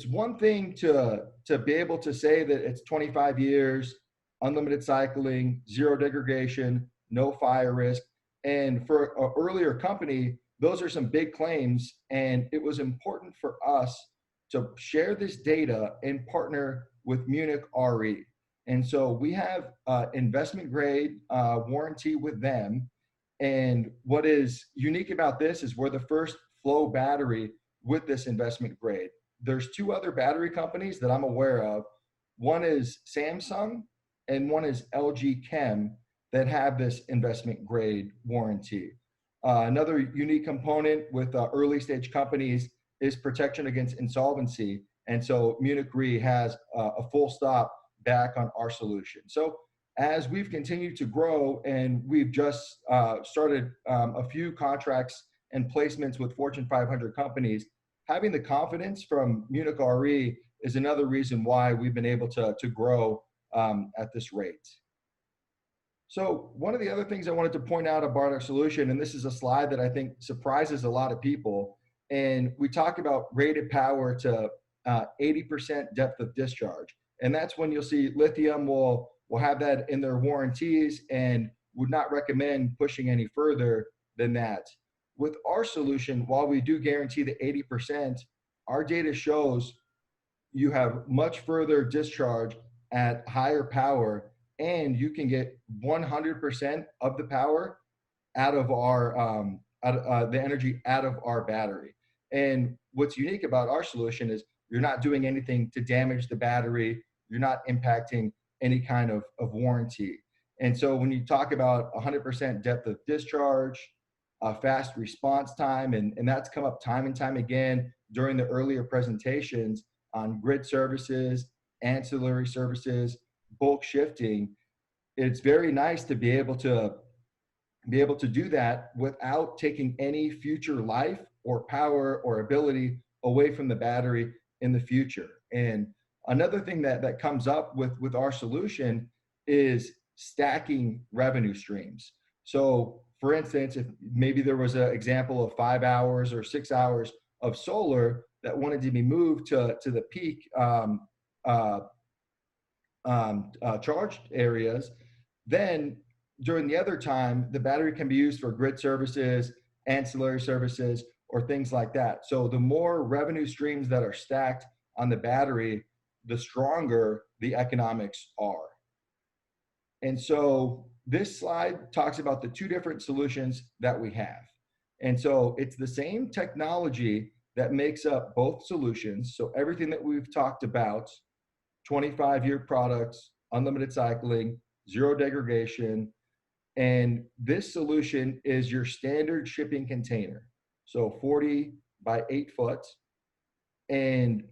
one thing to be able to say that it's 25 years, unlimited cycling, zero degradation, no fire risk. And for an earlier company, those are some big claims. And it was important for us to share this data and partner with Munich Re. And so we have investment grade warranty with them. And what is unique about this is we're the first flow battery with this investment grade. There's two other battery companies that I'm aware of. One is Samsung and one is LG Chem that have this investment grade warranty. Another unique component with early stage companies is protection against insolvency. And so Munich Re has a full stop back on our solution. So as we've continued to grow and we've just started a few contracts and placements with Fortune 500 companies, having the confidence from Munich Re is another reason why we've been able to grow at this rate. So one of the other things I wanted to point out about our solution, and this is a slide that I think surprises a lot of people, and we talk about rated power to 80% depth of discharge. And that's when you'll see lithium will have that in their warranties and would not recommend pushing any further than that. With our solution, while we do guarantee the 80%, our data shows you have much further discharge at higher power, and you can get 100% of the power out of our the energy out of our battery. And what's unique about our solution is you're not doing anything to damage the battery. You're not impacting any kind of warranty. And so when you talk about 100% depth of discharge, fast response time, and that's come up time and time again during the earlier presentations on grid services, ancillary services, bulk shifting, it's very nice to be able to do that without taking any future life or power or ability away from the battery in the future. And another thing that comes up with our solution is stacking revenue streams. So for instance, if maybe there was an example of 5 hours or 6 hours of solar that wanted to be moved to the peak charged areas, then during the other time, the battery can be used for grid services, ancillary services, or things like that. So the more revenue streams that are stacked on the battery, the stronger the economics are. And so this slide talks about the two different solutions that we have. And so it's the same technology that makes up both solutions. So everything that we've talked about, 25-year products, unlimited cycling, zero degradation, and this solution is your standard shipping container. So 40 by 8 foot. And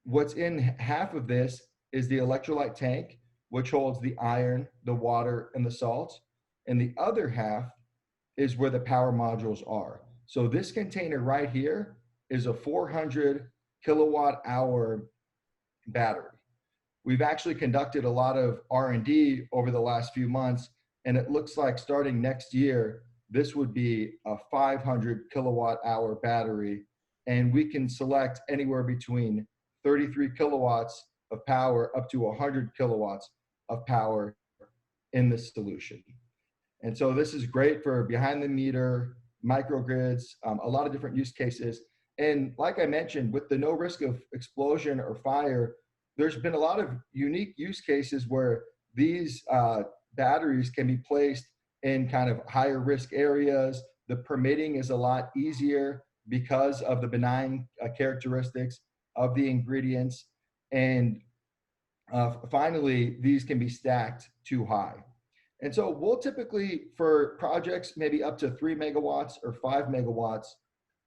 what's in half of this is the electrolyte tank, which holds the iron, the water, and the salt. And the other half is where the power modules are. So this container right here is a 400 kilowatt hour battery. We've actually conducted a lot of R&D over the last few months, and it looks like starting next year, this would be a 500 kilowatt hour battery, and we can select anywhere between 33 kilowatts of power up to 100 kilowatts of power in this solution. And so this is great for behind the meter microgrids, a lot of different use cases. And like I mentioned, with the no risk of explosion or fire, there's been a lot of unique use cases where these batteries can be placed in kind of higher risk areas. The permitting is a lot easier because of the benign characteristics of the ingredients. And finally, these can be stacked too high. And so we'll typically, for projects maybe up to 3 megawatts or 5 megawatts,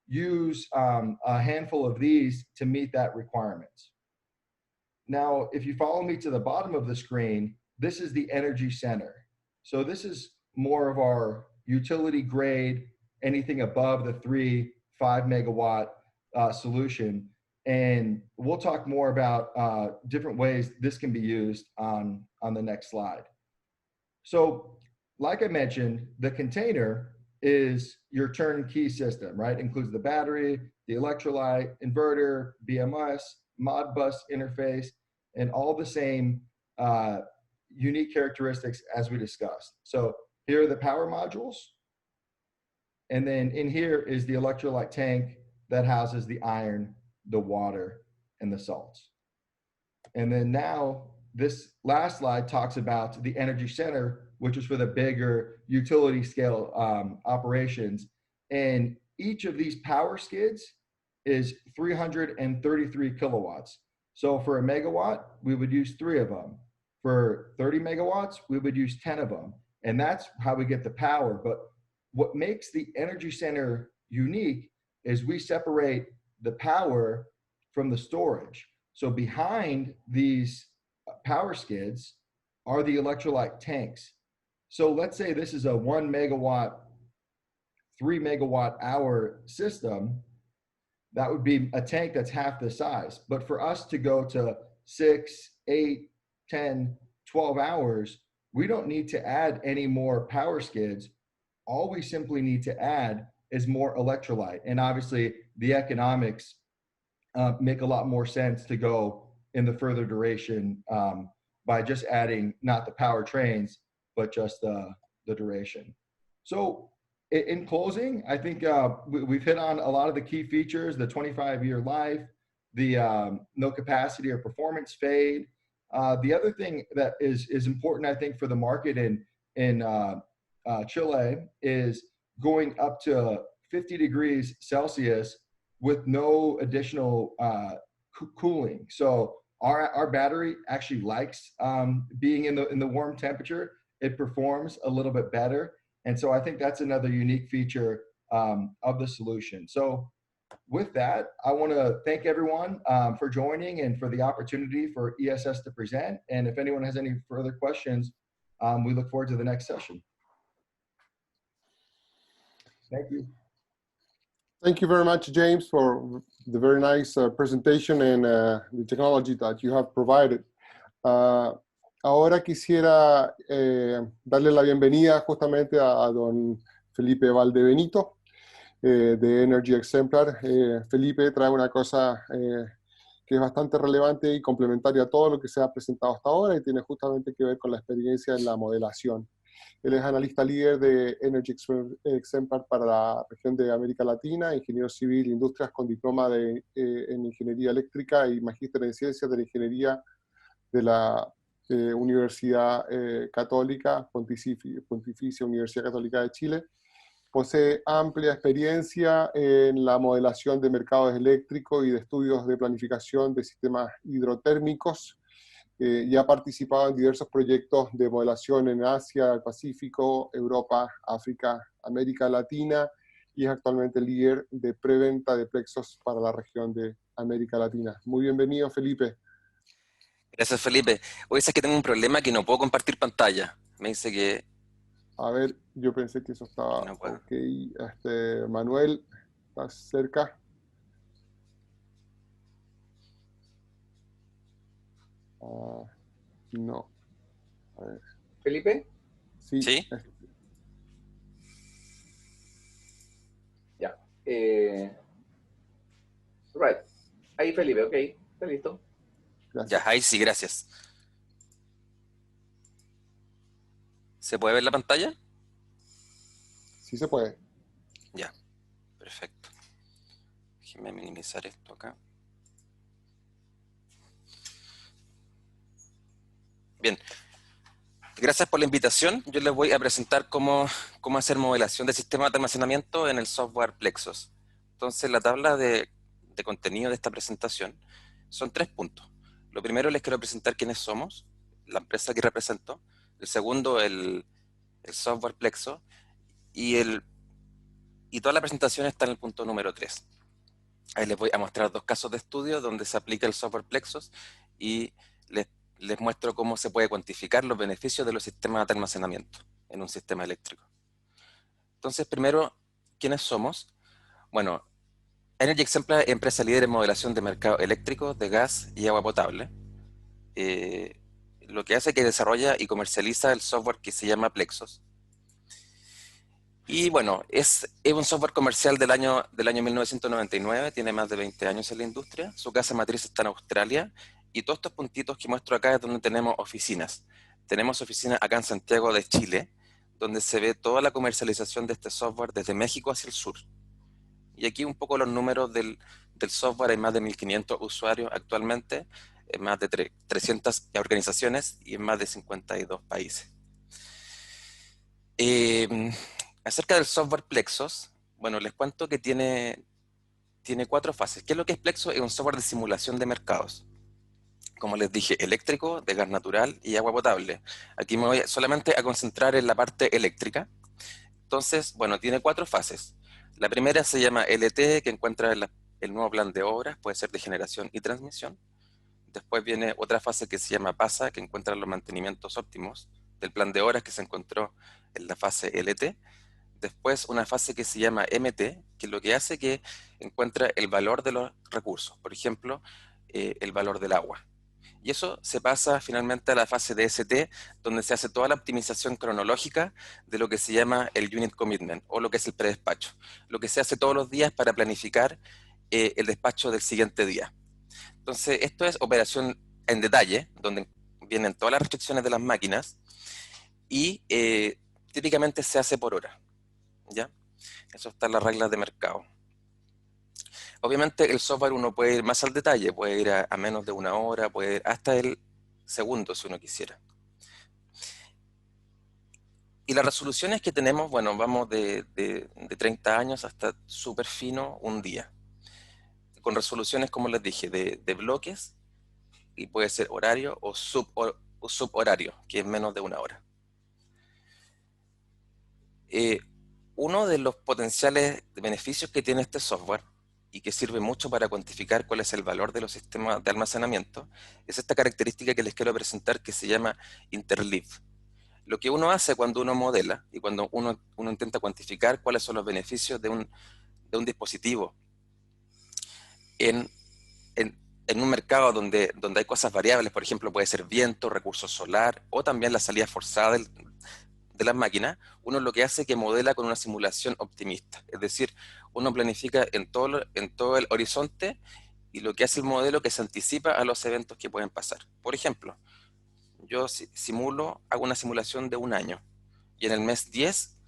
use a handful of these to meet that requirement. Now, if you follow me to the bottom of the screen, this is the energy center. So this is more of our utility grade, anything above the 3, 5 megawatt solution. And we'll talk more about different ways this can be used on the next slide. So like I mentioned, the container is your turnkey system, right? Includes the battery, the electrolyte, inverter, BMS, Modbus interface, and all the same unique characteristics as we discussed. So here are the power modules. And then in here is the electrolyte tank that houses the iron, the water, and the salts. And then now this last slide talks about the energy center, which is for the bigger utility scale operations. And each of these power skids is 333 kilowatts. So for a megawatt, we would use 3 of them. For 30 megawatts, we would use 10 of them. And that's how we get the power. But what makes the energy center unique is we separate the power from the storage. So behind these power skids are the electrolyte tanks. So let's say this is a 1 megawatt, 3 megawatt hour system. That would be a tank that's half the size. But for us to go to 6, 8, 10, 12 hours, we don't need to add any more power skids. All we simply need to add is more electrolyte. And obviously the economics make a lot more sense to go in the further duration by just adding not the power trains, but just the duration. So in closing, I think we've hit on a lot of the key features: the 25-year life, the no capacity or performance fade. The other thing that is important, I think, for the market in Chile is going up to 50 degrees Celsius with no additional cooling. So our battery actually likes being in the warm temperature. It performs a little bit better. And so I think that's another unique feature of the solution. So with that, I want to thank everyone for joining and for the opportunity for ESS to present. And if anyone has any further questions, we look forward to the next session. Thank you. Thank you very much, James, for the very nice presentation and the technology that you have provided. Ahora quisiera darle la bienvenida justamente a don Felipe Valdebenito de Energy Exemplar. Felipe trae una cosa que es bastante relevante y complementaria a todo lo que se ha presentado hasta ahora y tiene justamente que ver con la experiencia en la modelación. Él es analista líder de Energy Exemplar para la región de América Latina, ingeniero civil, industrias con diploma en ingeniería eléctrica y magíster en ciencias de la ingeniería de la Universidad Católica, Pontificia Universidad Católica de Chile. Posee amplia experiencia en la modelación de mercados eléctricos y de estudios de planificación de sistemas hidrotérmicos. Y ha participado en diversos proyectos de modelación en Asia, el Pacífico, Europa, África, América Latina, y es actualmente líder de preventa de plexos para la región de América Latina. Muy bienvenido, Felipe. Gracias, Felipe. Hoy es que tengo un problema que no puedo compartir pantalla. Me dice que... A ver, yo pensé que eso estaba no puedo. Ok. Manuel, ¿estás cerca? No. A ver. ¿Felipe? Sí. ¿Sí? Ya. Right. Ahí, Felipe, ok. Está listo. Gracias. Ya, ahí sí, gracias. ¿Se puede ver la pantalla? Sí se puede. Ya, perfecto. Déjenme minimizar esto acá. Bien, gracias por la invitación. Yo les voy a presentar cómo hacer modelación de sistemas de almacenamiento en el software Plexos. Entonces, la tabla de contenido de esta presentación son 3 puntos. Lo primero, les quiero presentar quiénes somos, la empresa que represento. El segundo, el software Plexos. Y toda la presentación está en el punto número 3. Ahí les voy a mostrar 2 casos de estudio donde se aplica el software Plexos y les muestro cómo se puede cuantificar los beneficios de los sistemas de almacenamiento en un sistema eléctrico. Entonces, primero, ¿quiénes somos? Bueno, Energy Exemplar es empresa líder en modelación de mercado eléctrico, de gas y agua potable. Lo que hace es que desarrolla y comercializa el software que se llama Plexos. Y bueno, es un software comercial del año 1999, tiene más de 20 años en la industria. Su casa matriz está en Australia. Y todos estos puntitos que muestro acá es donde tenemos oficinas. Tenemos oficinas acá en Santiago de Chile, donde se ve toda la comercialización de este software desde México hacia el sur. Y aquí un poco los números del software. Hay más de 1.500 usuarios actualmente, en más de 300 organizaciones y en más de 52 países. Acerca del software Plexos, bueno, les cuento que tiene 4 fases. ¿Qué es lo que es Plexos? Es un software de simulación de mercados. Como les dije, eléctrico, de gas natural y agua potable. Aquí me voy solamente a concentrar en la parte eléctrica. Entonces, bueno, tiene 4 fases. La primera se llama LT, que encuentra el nuevo plan de obras, puede ser de generación y transmisión. Después viene otra fase que se llama PASA, que encuentra los mantenimientos óptimos del plan de obras que se encontró en la fase LT. Después una fase que se llama MT, que lo que hace es que encuentra el valor de los recursos, por ejemplo, el valor del agua. Y eso se pasa finalmente a la fase de ST, donde se hace toda la optimización cronológica de lo que se llama el Unit Commitment, o lo que es el predespacho. Lo que se hace todos los días para planificar el despacho del siguiente día. Entonces, esto es operación en detalle, donde vienen todas las restricciones de las máquinas, y típicamente se hace por hora. ¿Ya? Eso está en las reglas de mercado. Obviamente el software uno puede ir más al detalle, puede ir a menos de 1 hora, puede ir hasta el segundo si uno quisiera. Y las resoluciones que tenemos, bueno, vamos de 30 años hasta súper fino, un día. Con resoluciones, como les dije, de bloques, y puede ser horario o subhorario, que es menos de 1 hora. Uno de los potenciales beneficios que tiene este software y que sirve mucho para cuantificar cuál es el valor de los sistemas de almacenamiento es esta característica que les quiero presentar que se llama interleave. Lo que uno hace cuando uno modela y cuando uno intenta cuantificar cuáles son los beneficios de un dispositivo en un mercado donde hay cosas variables, por ejemplo, puede ser viento, recurso solar o también la salida forzada de las máquinas, uno lo que hace es que modela con una simulación optimista. Es decir, uno planifica en todo el horizonte y lo que hace el modelo es que se anticipa a los eventos que pueden pasar. Por ejemplo, yo hago una simulación de 1 año y en el mes 10,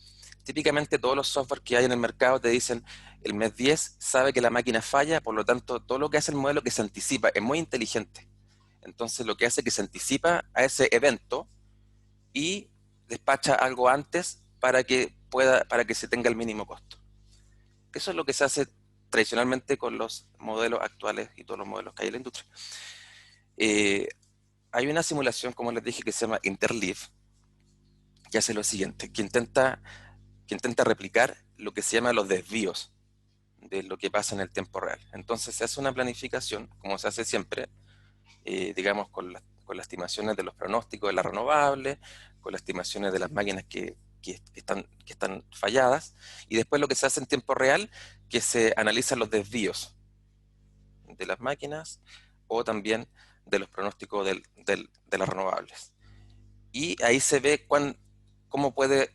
típicamente todos los software que hay en el mercado te dicen el mes 10 sabe que la máquina falla, por lo tanto todo lo que hace el modelo que se anticipa, es muy inteligente. Entonces lo que hace es que se anticipa a ese evento y despacha algo antes para que se tenga el mínimo costo. Eso es lo que se hace tradicionalmente con los modelos actuales y todos los modelos que hay en la industria. Hay una simulación, como les dije, que se llama interleave, que hace lo siguiente, que intenta replicar lo que se llama los desvíos de lo que pasa en el tiempo real. Entonces se hace una planificación, como se hace siempre, digamos, con las estimaciones de los pronósticos de las renovables, con las estimaciones de las máquinas que están falladas, y después lo que se hace en tiempo real, que se analizan los desvíos de las máquinas o también de los pronósticos de las renovables. Y ahí se ve cómo puede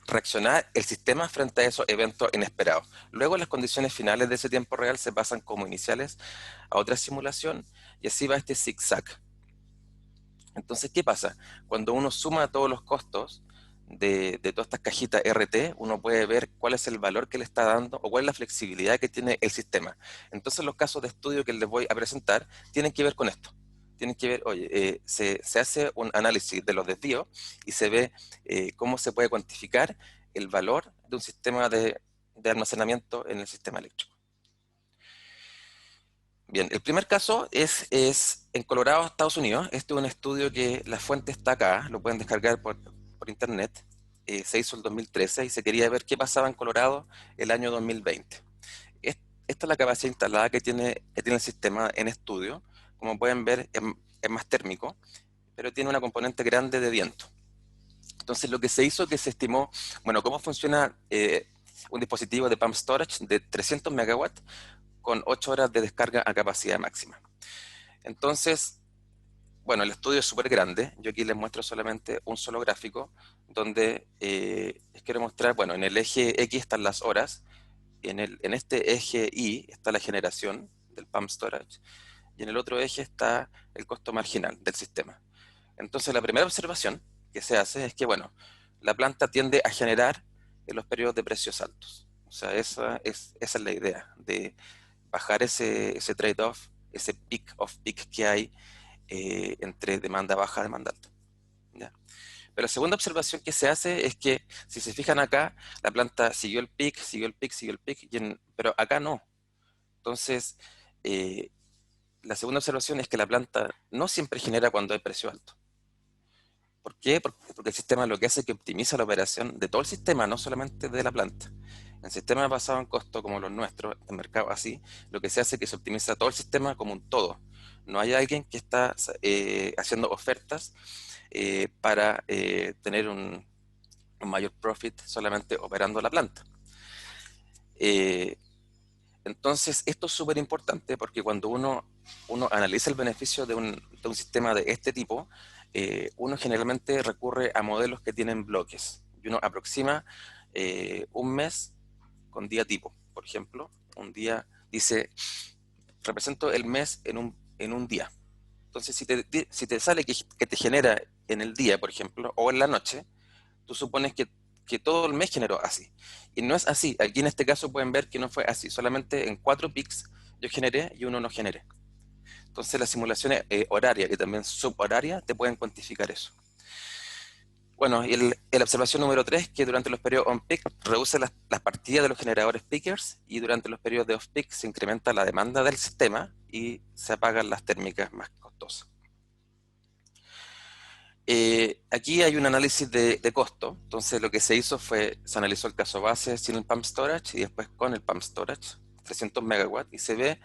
reaccionar el sistema frente a esos eventos inesperados. Luego las condiciones finales de ese tiempo real se pasan como iniciales a otra simulación y así va este zigzag. Entonces, ¿qué pasa? Cuando uno suma todos los costos de todas estas cajitas RT, uno puede ver cuál es el valor que le está dando o cuál es la flexibilidad que tiene el sistema. Entonces los casos de estudio que les voy a presentar tienen que ver con esto. Tienen que ver, oye, se hace un análisis de los desvíos y se ve cómo se puede cuantificar el valor de un sistema de almacenamiento en el sistema eléctrico. Bien, el primer caso es en Colorado, Estados Unidos. Este es un estudio que la fuente está acá, lo pueden descargar por internet. Se hizo el 2013 y se quería ver qué pasaba en Colorado el año 2020. Esta es la capacidad instalada que tiene el sistema en estudio. Como pueden ver, es más térmico, pero tiene una componente grande de viento. Entonces lo que se hizo es que se estimó, bueno, cómo funciona un dispositivo de pump storage de 300 megawatts con 8 horas de descarga a capacidad máxima. Entonces, bueno, el estudio es súper grande. Yo aquí les muestro solamente un solo gráfico, donde les quiero mostrar, bueno, en el eje X están las horas, en este eje Y está la generación del pump storage, y en el otro eje está el costo marginal del sistema. Entonces, la primera observación que se hace es que, bueno, la planta tiende a generar en los periodos de precios altos. O sea, esa es la idea, de bajar ese trade-off, ese peak of peak que hay entre demanda baja y demanda alta. ¿Ya? Pero la segunda observación que se hace es que, si se fijan acá, la planta siguió el peak, siguió el peak, siguió el peak, pero acá no. Entonces, la segunda observación es que la planta no siempre genera cuando hay precio alto. ¿Por qué? Porque el sistema lo que hace es que optimiza la operación de todo el sistema, no solamente de la planta. En sistemas basados en costo como los nuestros, en mercados así, lo que se hace es que se optimiza todo el sistema como un todo. No hay alguien que está haciendo ofertas para tener un mayor profit solamente operando la planta. Entonces, esto es súper importante porque cuando uno analiza el beneficio de un sistema de este tipo, uno generalmente recurre a modelos que tienen bloques. Y uno aproxima un mes con día tipo. Por ejemplo, un día dice, represento el mes en un día. Entonces, si te sale que te genera en el día, por ejemplo, o en la noche, tú supones que todo el mes generó así. Y no es así. Aquí en este caso pueden ver que no fue así. Solamente en 4 pics yo generé y uno no generé. Entonces las simulaciones horarias y también suborarias te pueden cuantificar eso. Bueno, y la observación número 3, que durante los periodos on-peak reduce las partidas de los generadores peakers y durante los periodos de off-peak se incrementa la demanda del sistema y se apagan las térmicas más costosas. Aquí hay un análisis de costo. Entonces lo que se hizo fue, se analizó el caso base sin el pump storage y después con el pump storage, 300 megawatts, y se ve,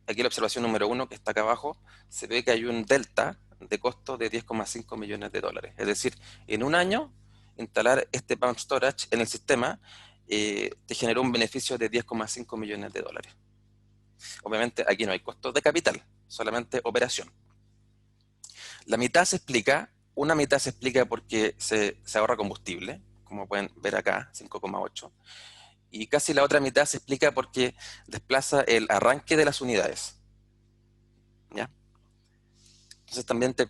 aquí la observación número 1 que está acá abajo, se ve que hay un delta de costo de 10,5 millones de dólares. Es decir, en un año, instalar este pump storage en el sistema te generó un beneficio de 10,5 millones de dólares. Obviamente aquí no hay costos de capital, solamente operación. La mitad se explica, una mitad se explica porque se ahorra combustible, como pueden ver acá, 5,8. Y casi la otra mitad se explica porque desplaza el arranque de las unidades. ¿Ya? Entonces también te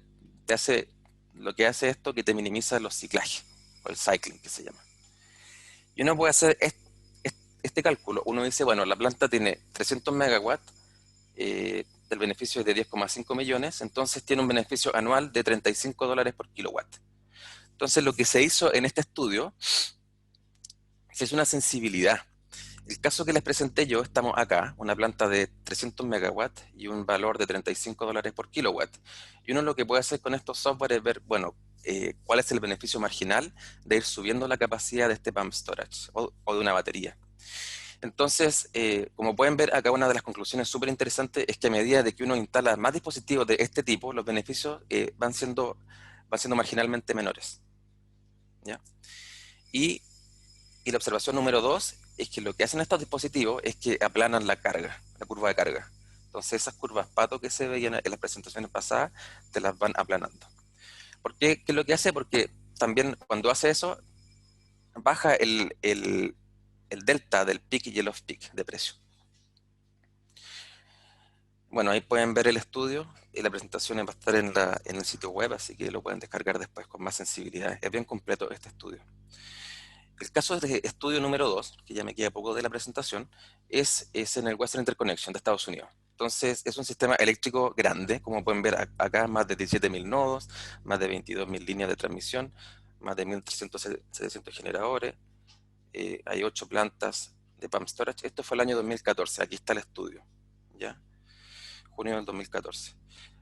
hace, lo que hace esto, que te minimiza los ciclajes, o el cycling que se llama. Y uno puede hacer este cálculo. Uno dice, bueno, la planta tiene 300 megawatts, del beneficio es de 10,5 millones, entonces tiene un beneficio anual de $35 por kilowatt. Entonces lo que se hizo en este estudio es una sensibilidad. El caso que les presenté yo, estamos acá, una planta de 300 megawatts y un valor de $35 por kilowatt. Y uno lo que puede hacer con estos software es ver, bueno, cuál es el beneficio marginal de ir subiendo la capacidad de este pump storage o de una batería. Entonces, como pueden ver acá, una de las conclusiones súper interesantes es que a medida de que uno instala más dispositivos de este tipo, los beneficios van siendo marginalmente menores. ¿Ya? Y la observación número 2 es que lo que hacen estos dispositivos es que aplanan la carga, la curva de carga. Entonces esas curvas pato que se veían en las presentaciones pasadas, te las van aplanando. ¿Por qué? ¿Qué es lo que hace? Porque también cuando hace eso, baja el delta del peak y el off-peak de precio. Bueno, ahí pueden ver el estudio, la presentación va a estar en el sitio web, así que lo pueden descargar después con más sensibilidad. Es bien completo este estudio. El caso de estudio número 2, que ya me queda poco de la presentación, es en el Western Interconnection de Estados Unidos. Entonces, es un sistema eléctrico grande, como pueden ver acá, más de 17.000 nodos, más de 22.000 líneas de transmisión, más de 1.700 generadores, hay 8 plantas de Pump Storage. Esto fue el año 2014, aquí está el estudio, ¿ya? Junio del 2014.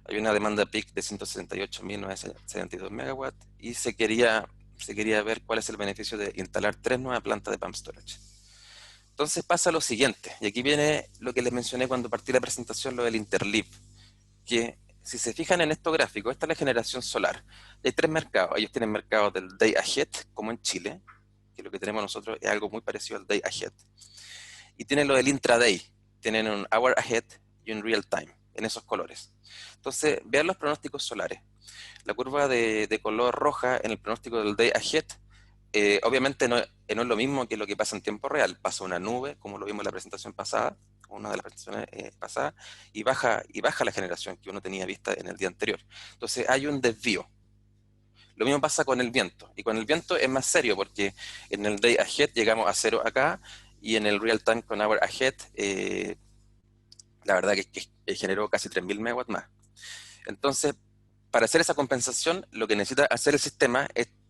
Hay una demanda peak de 168.972 megawatts y se quería ver cuál es el beneficio de instalar 3 nuevas plantas de Pump Storage. Entonces pasa lo siguiente, y aquí viene lo que les mencioné cuando partí la presentación, lo del Interleaf, que si se fijan en estos gráficos, esta es la generación solar. Hay 3 mercados, ellos tienen mercados del Day Ahead, como en Chile, que lo que tenemos nosotros es algo muy parecido al Day Ahead. Y tienen lo del Intraday, tienen un Hour Ahead y un Real Time, en esos colores. Entonces, vean los pronósticos solares. La curva de color roja en el pronóstico del Day Ahead, obviamente no es lo mismo que lo que pasa en tiempo real. Pasa una nube, como lo vimos en la presentación pasada, una de las presentaciones pasadas, y baja la generación que uno tenía vista en el día anterior. Entonces hay un desvío. Lo mismo pasa con el viento, y con el viento es más serio, porque en el Day Ahead llegamos a 0 acá, y en el Real Time con Hour Ahead, la verdad que generó casi 3.000 megawatts más. Entonces, para hacer esa compensación, lo que necesita hacer el sistema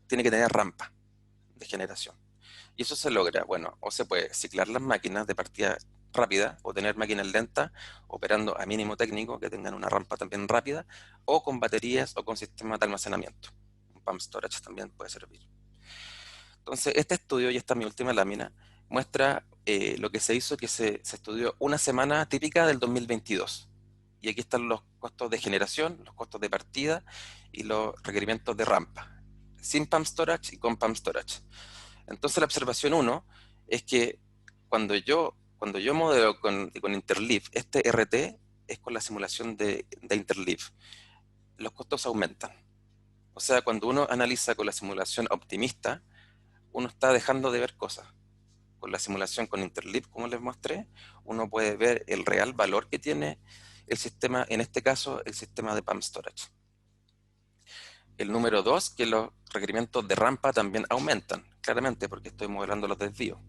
tiene que tener rampa de generación. Y eso se logra, bueno, o se puede ciclar las máquinas de partida rápida, o tener máquinas lentas operando a mínimo técnico que tengan una rampa también rápida, o con baterías o con sistemas de almacenamiento. Un Pump Storage también puede servir. Entonces, este estudio, y esta es mi última lámina, muestra lo que se hizo, que se estudió una semana típica del 2022. Y aquí están los costos de generación, los costos de partida y los requerimientos de rampa, sin Pump Storage y con Pump Storage. Entonces la observación 1 es que cuando yo modelo con Interleaf, este RT es con la simulación de Interleaf, los costos aumentan. O sea, cuando uno analiza con la simulación optimista, uno está dejando de ver cosas. Con la simulación con Interleaf, como les mostré, uno puede ver el real valor que tiene el sistema, en este caso, el sistema de Pump Storage. El número 2, que los requerimientos de rampa también aumentan, claramente, porque estoy modelando los desvíos.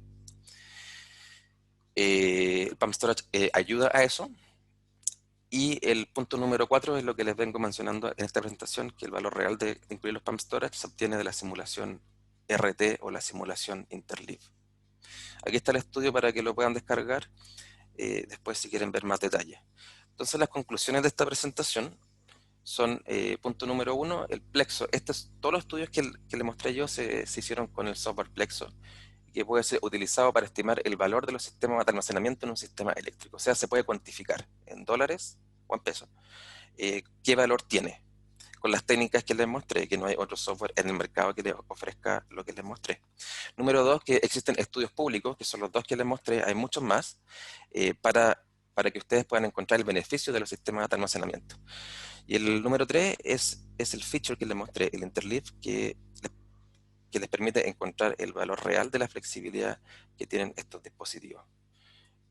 El Pump Storage ayuda a eso. Y el punto número 4 es lo que les vengo mencionando en esta presentación, que el valor real de incluir los Pump Storage se obtiene de la simulación RT o la simulación Interleaf. Aquí está el estudio para que lo puedan descargar después si quieren ver más detalles. Entonces las conclusiones de esta presentación son, punto número 1, el Plexo. Todos los estudios que les mostré yo se hicieron con el software Plexo, que puede ser utilizado para estimar el valor de los sistemas de almacenamiento en un sistema eléctrico. O sea, se puede cuantificar en dólares o en pesos qué valor tiene, con las técnicas que les mostré, que no hay otro software en el mercado que les ofrezca lo que les mostré. Número 2, que existen estudios públicos, que son los 2 que les mostré, hay muchos más, para que ustedes puedan encontrar el beneficio de los sistemas de almacenamiento. Y el número 3 es el feature que les mostré, el Interleaf, que les permite encontrar el valor real de la flexibilidad que tienen estos dispositivos.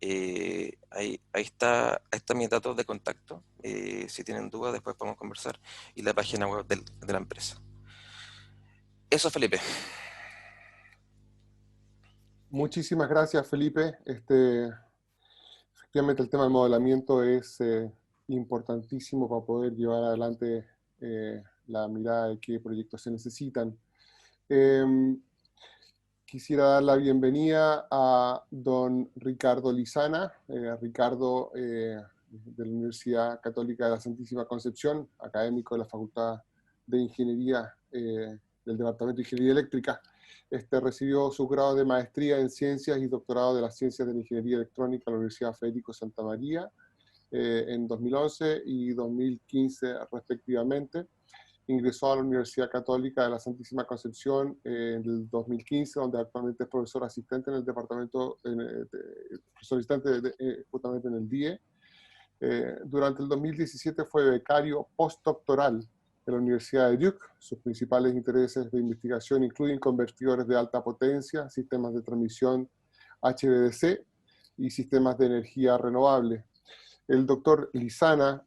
Ahí están mis datos de contacto. Si tienen dudas, después podemos conversar. Y la página web de la empresa. Eso, Felipe. Muchísimas gracias, Felipe. Efectivamente, el tema del modelamiento es importantísimo para poder llevar adelante la mirada de qué proyectos se necesitan. Quisiera dar la bienvenida a don Ricardo Lizana, Ricardo de la Universidad Católica de la Santísima Concepción, académico de la Facultad de Ingeniería del Departamento de Ingeniería Eléctrica. Recibió su grado de maestría en Ciencias y doctorado de las Ciencias de la Ingeniería Electrónica en la Universidad Federico Santa María en 2011 y 2015 respectivamente. Ingresó a la Universidad Católica de la Santísima Concepción en el 2015, donde actualmente es profesor asistente en el departamento, profesor asistente justamente en el DIE. Durante el 2017 fue becario postdoctoral en la Universidad de Duke. Sus principales intereses de investigación incluyen convertidores de alta potencia, sistemas de transmisión HVDC y sistemas de energía renovable. El doctor Lizana,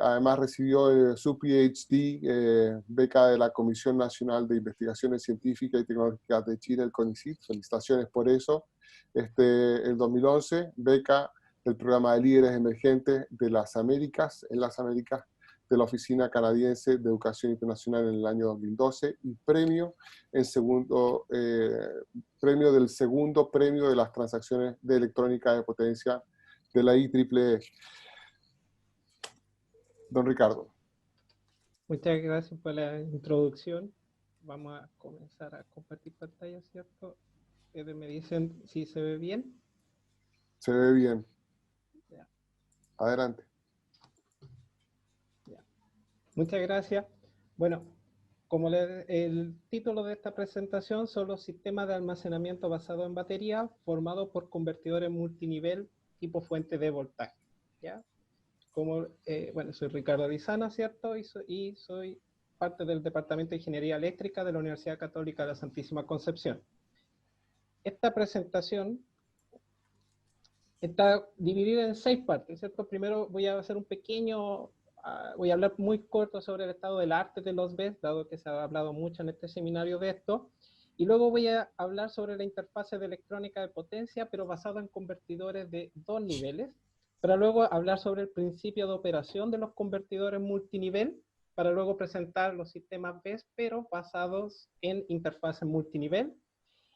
además recibió su PhD, beca de la Comisión Nacional de Investigaciones Científicas y Tecnológicas de Chile, el CONICIT. Felicitaciones por eso. El 2011, beca del Programa de Líderes Emergentes de las Américas, en las Américas, de la Oficina Canadiense de Educación Internacional en el año 2012, y premio del segundo premio de las transacciones de electrónica de potencia de la IEEE. Don Ricardo. Muchas gracias por la introducción. Vamos a comenzar a compartir pantalla, ¿cierto? Me dicen si se ve bien. Se ve bien. Ya. Adelante. Ya. Muchas gracias. Bueno, como el título de esta presentación son los sistemas de almacenamiento basados en batería formados por convertidores multinivel tipo fuente de voltaje. ¿Ya? Como, bueno, soy Ricardo Lizana, ¿cierto? Y soy parte del Departamento de Ingeniería Eléctrica de la Universidad Católica de la Santísima Concepción. Esta presentación está dividida en 6 partes, ¿cierto? Primero voy a hacer un pequeño, voy a hablar muy corto sobre el estado del arte de los BESS, dado que se ha hablado mucho en este seminario de esto, y luego voy a hablar sobre la interfase de electrónica de potencia, pero basado en convertidores de 2 niveles, para luego hablar sobre el principio de operación de los convertidores multinivel, para luego presentar los sistemas BESS, pero basados en interfaces multinivel.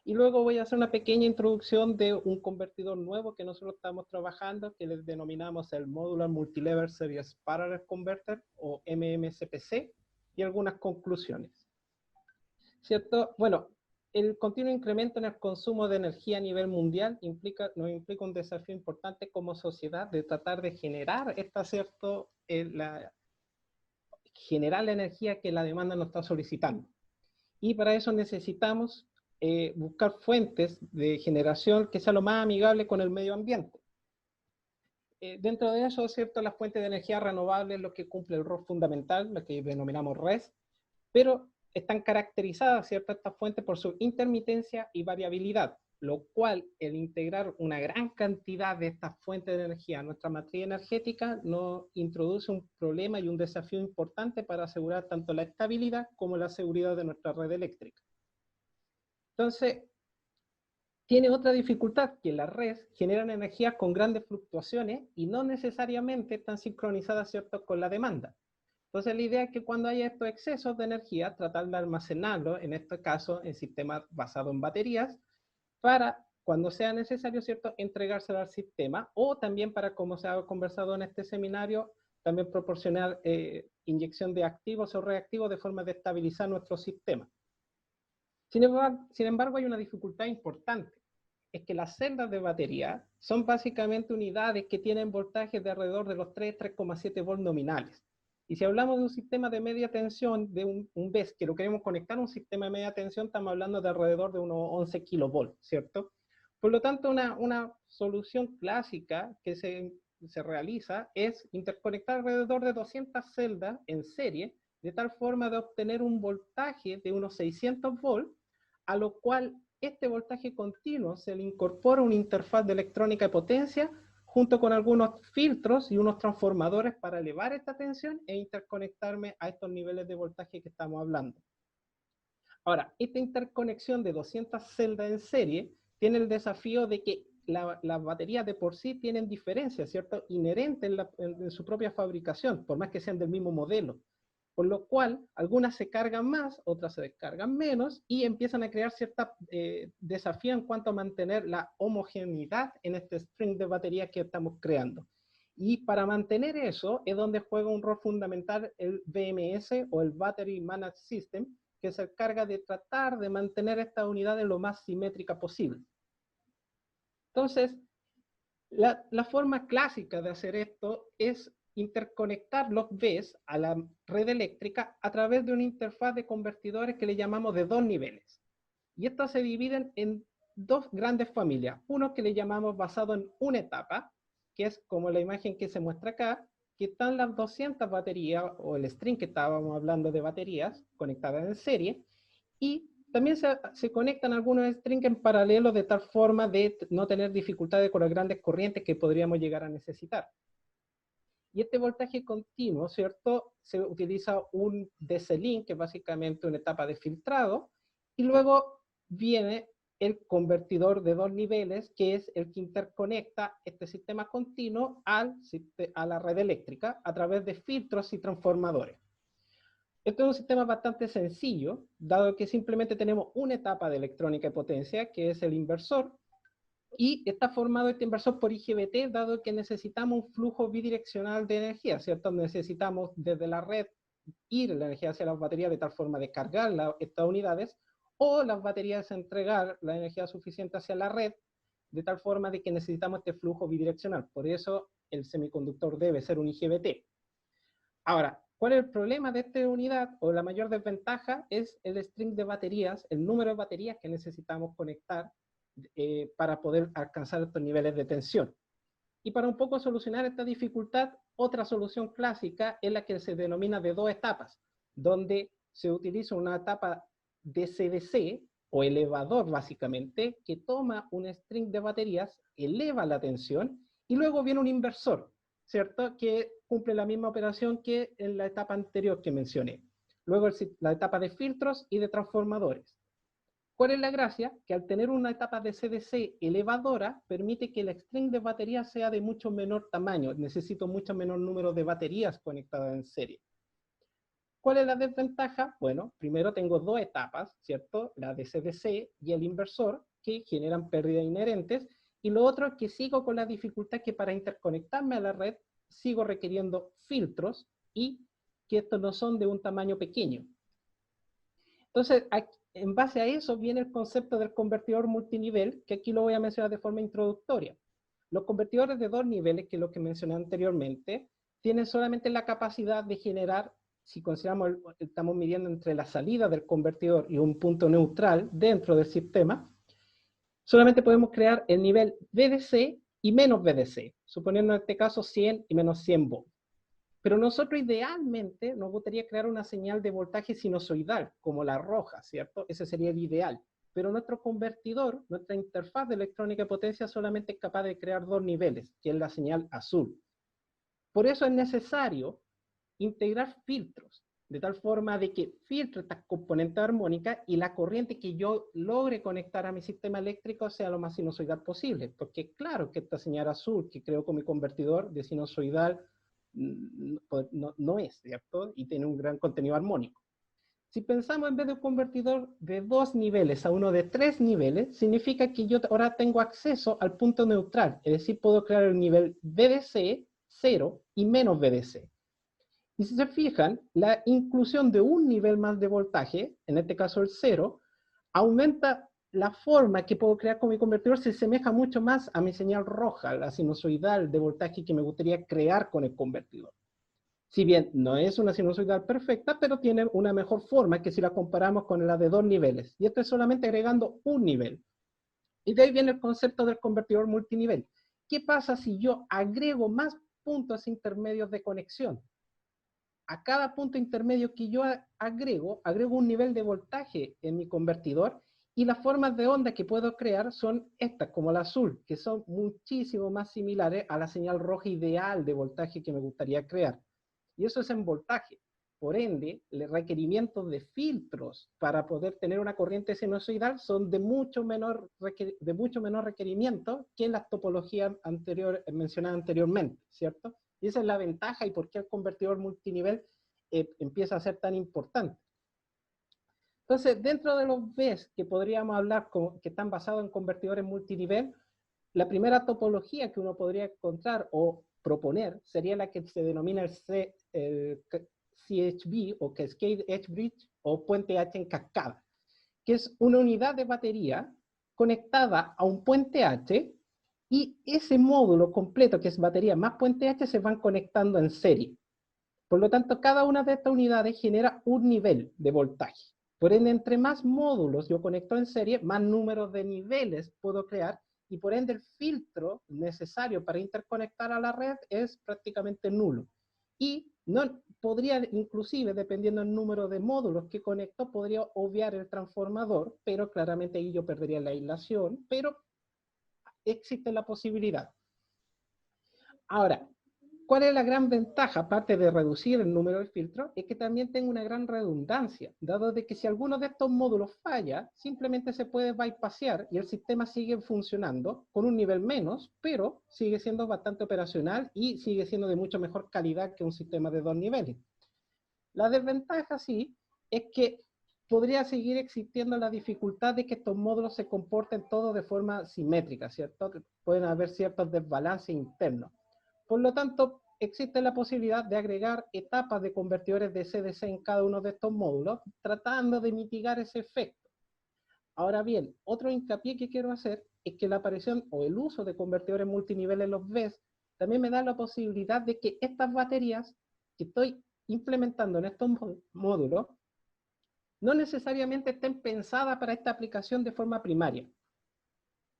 Y luego voy a hacer una pequeña introducción de un convertidor nuevo que nosotros estamos trabajando, que les denominamos el Modular Multilevel Series Parallel Converter, o MMCPC, y algunas conclusiones. ¿Cierto? Bueno, el continuo incremento en el consumo de energía a nivel mundial nos implica un desafío importante como sociedad de tratar de generar generar la energía que la demanda nos está solicitando. Y para eso necesitamos buscar fuentes de generación que sea lo más amigable con el medio ambiente. Dentro de eso, ¿cierto? Las fuentes de energía renovable es lo que cumple el rol fundamental, lo que denominamos RES, pero están caracterizadas, ¿cierto?, estas fuentes por su intermitencia y variabilidad, lo cual, el integrar una gran cantidad de estas fuentes de energía a nuestra matriz energética nos introduce un problema y un desafío importante para asegurar tanto la estabilidad como la seguridad de nuestra red eléctrica. Entonces, tiene otra dificultad, que las redes generan energía con grandes fluctuaciones y no necesariamente están sincronizadas, ¿cierto?, con la demanda. Entonces la idea es que cuando haya estos excesos de energía, tratar de almacenarlo, en este caso en sistemas basados en baterías, para cuando sea necesario, ¿cierto?, entregárselo al sistema, o también para, como se ha conversado en este seminario, también proporcionar inyección de activos o reactivos de forma de estabilizar nuestro sistema. Sin embargo, hay una dificultad importante, es que las celdas de batería son básicamente unidades que tienen voltajes de alrededor de los 3,7 volts nominales. Y si hablamos de un sistema de media tensión, de un BESS, que lo queremos conectar a un sistema de media tensión, estamos hablando de alrededor de unos 11 kilovolts, ¿cierto? Por lo tanto, una solución clásica que se realiza es interconectar alrededor de 200 celdas en serie, de tal forma de obtener un voltaje de unos 600 volts, a lo cual este voltaje continuo se le incorpora una interfaz de electrónica de potencia junto con algunos filtros y unos transformadores para elevar esta tensión e interconectarme a estos niveles de voltaje que estamos hablando. Ahora, esta interconexión de 200 celdas en serie tiene el desafío de que las baterías de por sí tienen diferencias, ¿cierto?, inherentes en su propia fabricación, por más que sean del mismo modelo. Por lo cual, algunas se cargan más, otras se descargan menos, y empiezan a crear cierta desafío en cuanto a mantener la homogeneidad en este string de baterías que estamos creando. Y para mantener eso es donde juega un rol fundamental el BMS o el Battery Managed System, que se encarga de tratar de mantener esta unidad lo más simétrica posible. Entonces, la forma clásica de hacer esto es interconectar los BESS a la red eléctrica a través de una interfaz de convertidores que le llamamos de 2 niveles. Y estos se dividen en 2 grandes familias. Uno que le llamamos basado en una etapa, que es como la imagen que se muestra acá, que están las 200 baterías, o el string que estábamos hablando de baterías, conectadas en serie, y también se conectan algunos strings en paralelo de tal forma de no tener dificultades con las grandes corrientes que podríamos llegar a necesitar. Y este voltaje continuo, ¿cierto? Se utiliza un DC-link, que es básicamente una etapa de filtrado, y luego viene el convertidor de 2 niveles, que es el que interconecta este sistema continuo a la red eléctrica a través de filtros y transformadores. Esto es un sistema bastante sencillo, dado que simplemente tenemos una etapa de electrónica y potencia, que es el inversor, y está formado este inversor por IGBT, dado que necesitamos un flujo bidireccional de energía, ¿cierto? Necesitamos desde la red ir la energía hacia las baterías de tal forma de cargar estas unidades, o las baterías entregar la energía suficiente hacia la red, de tal forma de que necesitamos este flujo bidireccional. Por eso el semiconductor debe ser un IGBT. Ahora, ¿cuál es el problema de esta unidad? O la mayor desventaja es el string de baterías, el número de baterías que necesitamos conectar para poder alcanzar estos niveles de tensión. Y para un poco solucionar esta dificultad, otra solución clásica es la que se denomina de 2 etapas, donde se utiliza una etapa DC-DC, o elevador básicamente, que toma un string de baterías, eleva la tensión, y luego viene un inversor, ¿cierto? Que cumple la misma operación que en la etapa anterior que mencioné. Luego la etapa de filtros y de transformadores. ¿Cuál es la gracia? Que al tener una etapa de CDC elevadora, permite que el string de baterías sea de mucho menor tamaño. Necesito mucho menor número de baterías conectadas en serie. ¿Cuál es la desventaja? Bueno, primero tengo 2 etapas, ¿cierto? La de CDC y el inversor, que generan pérdidas inherentes. Y lo otro es que sigo con la dificultad que para interconectarme a la red, sigo requiriendo filtros y que estos no son de un tamaño pequeño. Entonces, en base a eso viene el concepto del convertidor multinivel, que aquí lo voy a mencionar de forma introductoria. Los convertidores de 2 niveles, que es lo que mencioné anteriormente, tienen solamente la capacidad de generar, si consideramos, estamos midiendo entre la salida del convertidor y un punto neutral dentro del sistema, solamente podemos crear el nivel VDC y menos VDC, suponiendo en este caso 100 y menos 100 volts. Pero nosotros idealmente nos gustaría crear una señal de voltaje sinusoidal, como la roja, ¿cierto? Ese sería el ideal. Pero nuestro convertidor, nuestra interfaz de electrónica y potencia solamente es capaz de crear 2 niveles, que es la señal azul. Por eso es necesario integrar filtros, de tal forma de que filtre estas componentes armónicas y la corriente que yo logre conectar a mi sistema eléctrico sea lo más sinusoidal posible. Porque claro que esta señal azul que creo con mi convertidor de sinusoidal no es, ¿cierto? Y tiene un gran contenido armónico. Si pensamos en vez de un convertidor de 2 niveles a uno de 3 niveles, significa que yo ahora tengo acceso al punto neutral, es decir, puedo crear el nivel VDC, 0 y menos VDC. Y si se fijan, la inclusión de un nivel más de voltaje, en este caso el 0, aumenta la forma que puedo crear con mi convertidor, se asemeja mucho más a mi señal roja, la sinusoidal de voltaje que me gustaría crear con el convertidor. Si bien no es una sinusoidal perfecta, pero tiene una mejor forma que si la comparamos con la de 2 niveles. Y esto es solamente agregando un nivel. Y de ahí viene el concepto del convertidor multinivel. ¿Qué pasa si yo agrego más puntos intermedios de conexión? A cada punto intermedio que yo agrego un nivel de voltaje en mi convertidor, y las formas de onda que puedo crear son estas, como la azul, que son muchísimo más similares a la señal roja ideal de voltaje que me gustaría crear. Y eso es en voltaje. Por ende, los requerimientos de filtros para poder tener una corriente sinusoidal son de mucho menor requerimiento que en las topologías mencionadas anteriormente, ¿cierto? Y esa es la ventaja y por qué el convertidor multinivel empieza a ser tan importante. Entonces, dentro de los BESS que podríamos hablar que están basados en convertidores multinivel, la primera topología que uno podría encontrar o proponer sería la que se denomina el CHB o Cascade Edge Bridge o puente H en cascada, que es una unidad de batería conectada a un puente H, y ese módulo completo, que es batería más puente H, se van conectando en serie. Por lo tanto, cada una de estas unidades genera un nivel de voltaje. Por ende, entre más módulos yo conecto en serie, más número de niveles puedo crear, y por ende el filtro necesario para interconectar a la red es prácticamente nulo. Y no podría, inclusive, dependiendo del número de módulos que conecto, podría obviar el transformador, pero claramente ahí yo perdería la aislación, pero existe la posibilidad. Ahora, ¿Cuál es la gran ventaja, aparte de reducir el número de filtros? Es que también tengo una gran redundancia, dado de que si alguno de estos módulos falla, simplemente se puede bypassear y el sistema sigue funcionando con un nivel menos, pero sigue siendo bastante operacional y sigue siendo de mucho mejor calidad que un sistema de 2 niveles. La desventaja, sí, es que podría seguir existiendo la dificultad de que estos módulos se comporten todos de forma simétrica, ¿cierto? Pueden haber ciertos desbalances internos. Por lo tanto, existe la posibilidad de agregar etapas de convertidores de CDC en cada uno de estos módulos, tratando de mitigar ese efecto. Ahora bien, otro hincapié que quiero hacer es que la aparición o el uso de convertidores multinivel en los BESS también me da la posibilidad de que estas baterías que estoy implementando en estos módulos no necesariamente estén pensadas para esta aplicación de forma primaria.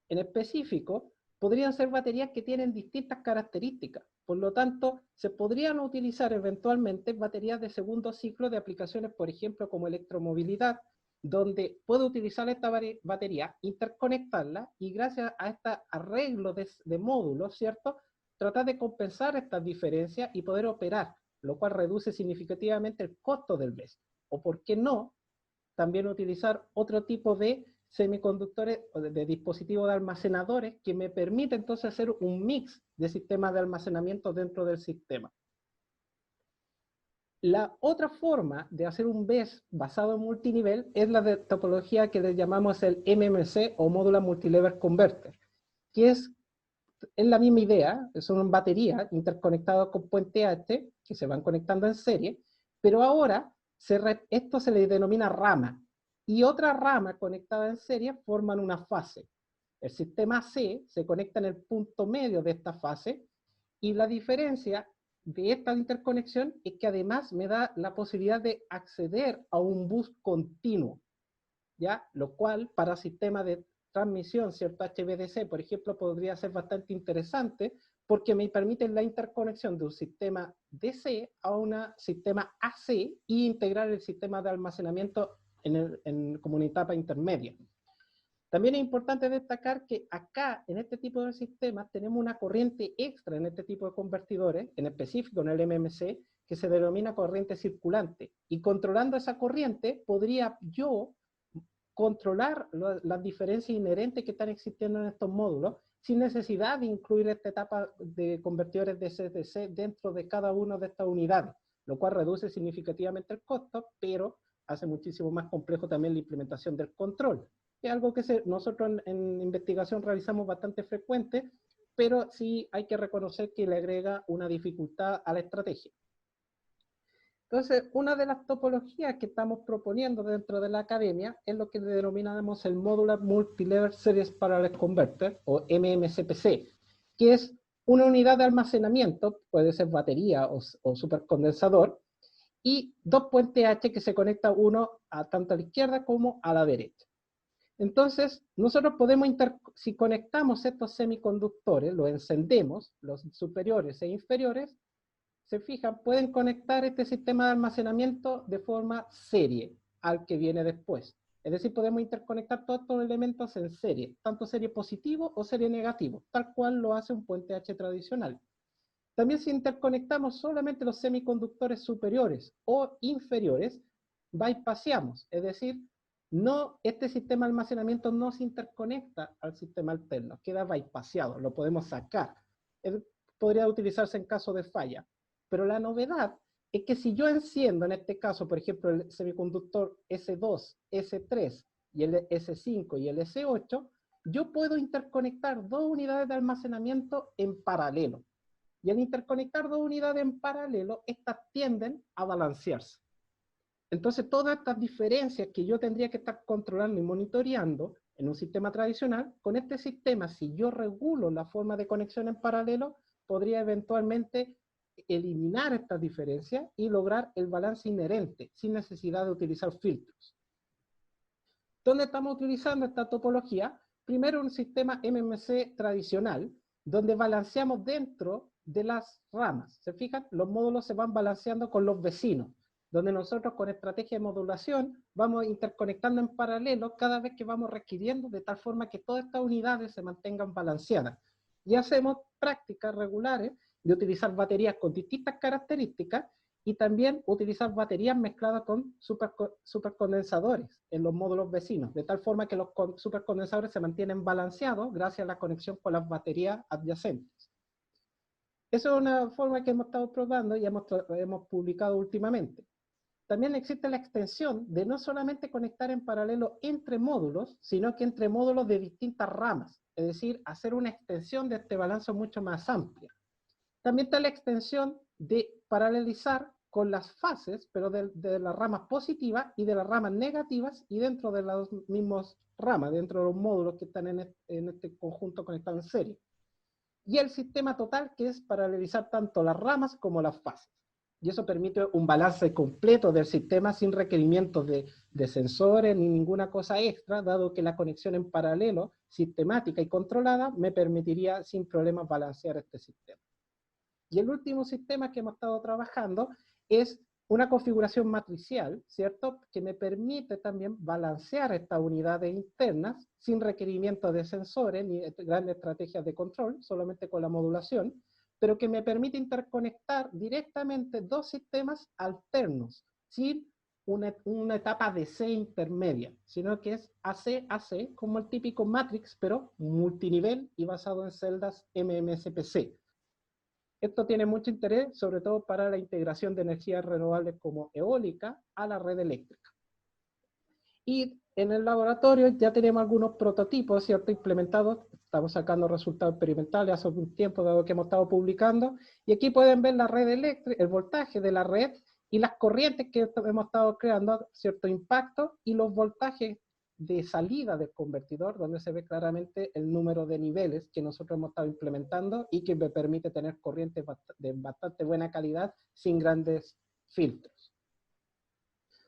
En específico, podrían ser baterías que tienen distintas características. Por lo tanto, se podrían utilizar eventualmente baterías de segundo ciclo de aplicaciones, por ejemplo, como electromovilidad, donde puedo utilizar esta batería, interconectarla y gracias a este arreglo de módulos, ¿cierto?, tratar de compensar estas diferencias y poder operar, lo cual reduce significativamente el costo del BESS. O, ¿por qué no?, también utilizar otro tipo de semiconductores o de dispositivos de almacenadores que me permite entonces hacer un mix de sistemas de almacenamiento dentro del sistema. La otra forma de hacer un BESS basado en multinivel es la de topología que le llamamos el MMC o Modular Multilevel Converter, que es la misma idea, son baterías interconectadas con puente H que se van conectando en serie, pero ahora esto se le denomina rama, y otra rama conectada en serie forman una fase. El sistema C se conecta en el punto medio de esta fase, y la diferencia de esta interconexión es que además me da la posibilidad de acceder a un bus continuo, ¿ya? Lo cual para sistemas de transmisión, ¿cierto?, HVDC, por ejemplo, podría ser bastante interesante porque me permite la interconexión de un sistema DC a un sistema AC y integrar el sistema de almacenamiento como una etapa intermedia. También es importante destacar que acá, en este tipo de sistemas, tenemos una corriente extra en este tipo de convertidores, en específico en el MMC, que se denomina corriente circulante. Y controlando esa corriente, podría yo controlar las diferencias inherentes que están existiendo en estos módulos, sin necesidad de incluir esta etapa de convertidores de CDC dentro de cada una de estas unidades, lo cual reduce significativamente el costo, pero hace muchísimo más complejo también la implementación del control. Es algo que nosotros en investigación realizamos bastante frecuente, pero sí hay que reconocer que le agrega una dificultad a la estrategia. Entonces, una de las topologías que estamos proponiendo dentro de la academia es lo que denominamos el Modular Multilevel Series Parallel Converter, o MMCPC, que es una unidad de almacenamiento, puede ser batería o supercondensador, y dos puentes H que se conectan uno tanto a la izquierda como a la derecha. Entonces, nosotros podemos, si conectamos estos semiconductores, los encendemos, los superiores e inferiores, se fijan, pueden conectar este sistema de almacenamiento de forma serie al que viene después. Es decir, podemos interconectar todos estos elementos en serie, tanto serie positivo o serie negativo, tal cual lo hace un puente H tradicional. También si interconectamos solamente los semiconductores superiores o inferiores, bypassamos, es decir, este sistema de almacenamiento no se interconecta al sistema alterno, queda bypassado, lo podemos sacar. Podría utilizarse en caso de falla. Pero la novedad es que si yo enciendo, en este caso, por ejemplo, el semiconductor S2, S3, y el S5 y el S8, yo puedo interconectar dos unidades de almacenamiento en paralelo. Y al interconectar dos unidades en paralelo, estas tienden a balancearse. Entonces, todas estas diferencias que yo tendría que estar controlando y monitoreando en un sistema tradicional, con este sistema, si yo regulo la forma de conexión en paralelo, podría eventualmente eliminar estas diferencias y lograr el balance inherente, sin necesidad de utilizar filtros. ¿Dónde estamos utilizando esta topología? Primero, un sistema MMC tradicional, donde balanceamos dentro de las ramas. ¿Se fijan? Los módulos se van balanceando con los vecinos, donde nosotros con estrategia de modulación vamos interconectando en paralelo cada vez que vamos requiriendo, de tal forma que todas estas unidades se mantengan balanceadas. Y hacemos prácticas regulares de utilizar baterías con distintas características y también utilizar baterías mezcladas con supercondensadores en los módulos vecinos, de tal forma que los supercondensadores se mantienen balanceados gracias a la conexión con las baterías adyacentes. Eso es una forma que hemos estado probando y hemos publicado últimamente. También existe la extensión de no solamente conectar en paralelo entre módulos, sino que entre módulos de distintas ramas, es decir, hacer una extensión de este balance mucho más amplia. También está la extensión de paralelizar con las fases, pero de las ramas positivas y de las ramas negativas, y dentro de las mismas ramas, dentro de los módulos que están en este conjunto conectado en serie. Y el sistema total, que es paralelizar tanto las ramas como las fases. Y eso permite un balance completo del sistema sin requerimientos de sensores ni ninguna cosa extra, dado que la conexión en paralelo, sistemática y controlada, me permitiría sin problemas balancear este sistema. Y el último sistema que hemos estado trabajando es una configuración matricial, ¿cierto? Que me permite también balancear estas unidades internas sin requerimiento de sensores ni grandes estrategias de control, solamente con la modulación, pero que me permite interconectar directamente dos sistemas alternos, sin una etapa DC intermedia, sino que es AC-AC, como el típico Matrix, pero multinivel y basado en celdas MMSPC. Esto tiene mucho interés, sobre todo para la integración de energías renovables como eólica a la red eléctrica. Y en el laboratorio ya tenemos algunos prototipos, ¿cierto?, implementados. Estamos sacando resultados experimentales hace un tiempo, dado que hemos estado publicando. Y aquí pueden ver la red eléctrica, el voltaje de la red y las corrientes que hemos estado creando, cierto impacto, y los voltajes de salida del convertidor, donde se ve claramente el número de niveles que nosotros hemos estado implementando y que me permite tener corrientes de bastante buena calidad sin grandes filtros.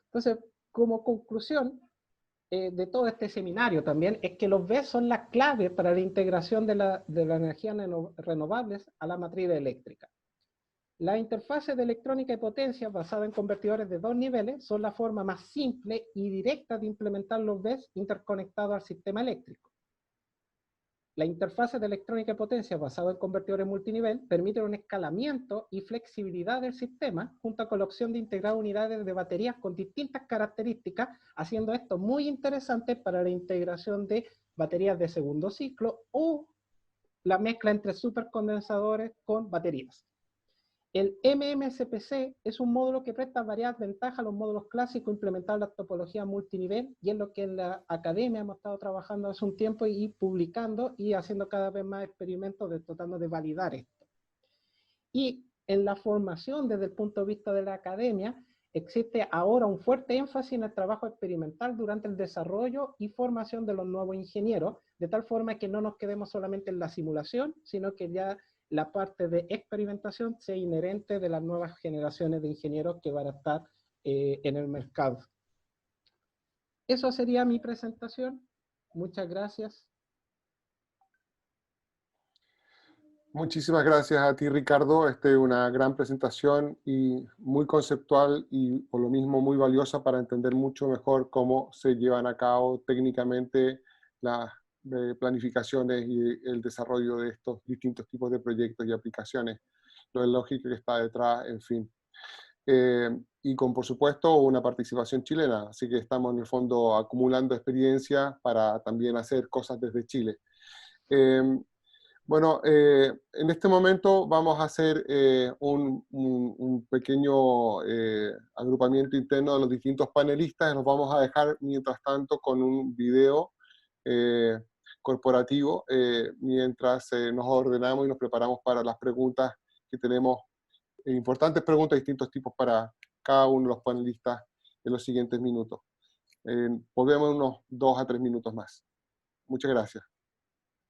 Entonces, como conclusión de todo este seminario también, es que los BESS son la clave para la integración de la energía renovables a la matriz eléctrica. Las interfaces de electrónica y potencia basadas en convertidores de dos niveles son la forma más simple y directa de implementar los BESS interconectados al sistema eléctrico. La interfase de electrónica y potencia basada en convertidores multinivel permite un escalamiento y flexibilidad del sistema, junto con la opción de integrar unidades de baterías con distintas características, haciendo esto muy interesante para la integración de baterías de segundo ciclo o la mezcla entre supercondensadores con baterías. El MMSPC es un módulo que presta variadas ventajas a los módulos clásicos implementados en la topología multinivel, y es lo que en la academia hemos estado trabajando hace un tiempo y publicando y haciendo cada vez más experimentos tratando de validar esto. Y en la formación desde el punto de vista de la academia, existe ahora un fuerte énfasis en el trabajo experimental durante el desarrollo y formación de los nuevos ingenieros, de tal forma que no nos quedemos solamente en la simulación, sino que ya la parte de experimentación sea inherente de las nuevas generaciones de ingenieros que van a estar en el mercado. Eso sería mi presentación. Muchas gracias. Muchísimas gracias a ti, Ricardo. Una gran presentación y muy conceptual y por lo mismo muy valiosa para entender mucho mejor cómo se llevan a cabo técnicamente las planificaciones y el desarrollo de estos distintos tipos de proyectos y aplicaciones, lo lógico que está detrás, en fin. Y con, por supuesto, una participación chilena, así que estamos en el fondo acumulando experiencia para también hacer cosas desde Chile. Bueno, en este momento vamos a hacer un pequeño agrupamiento interno de los distintos panelistas. Los vamos a dejar, mientras tanto, con un video corporativo, mientras nos ordenamos y nos preparamos para las preguntas que tenemos, importantes preguntas de distintos tipos para cada uno de los panelistas en los siguientes minutos. Volvemos unos 2 a 3 minutos más. Muchas gracias.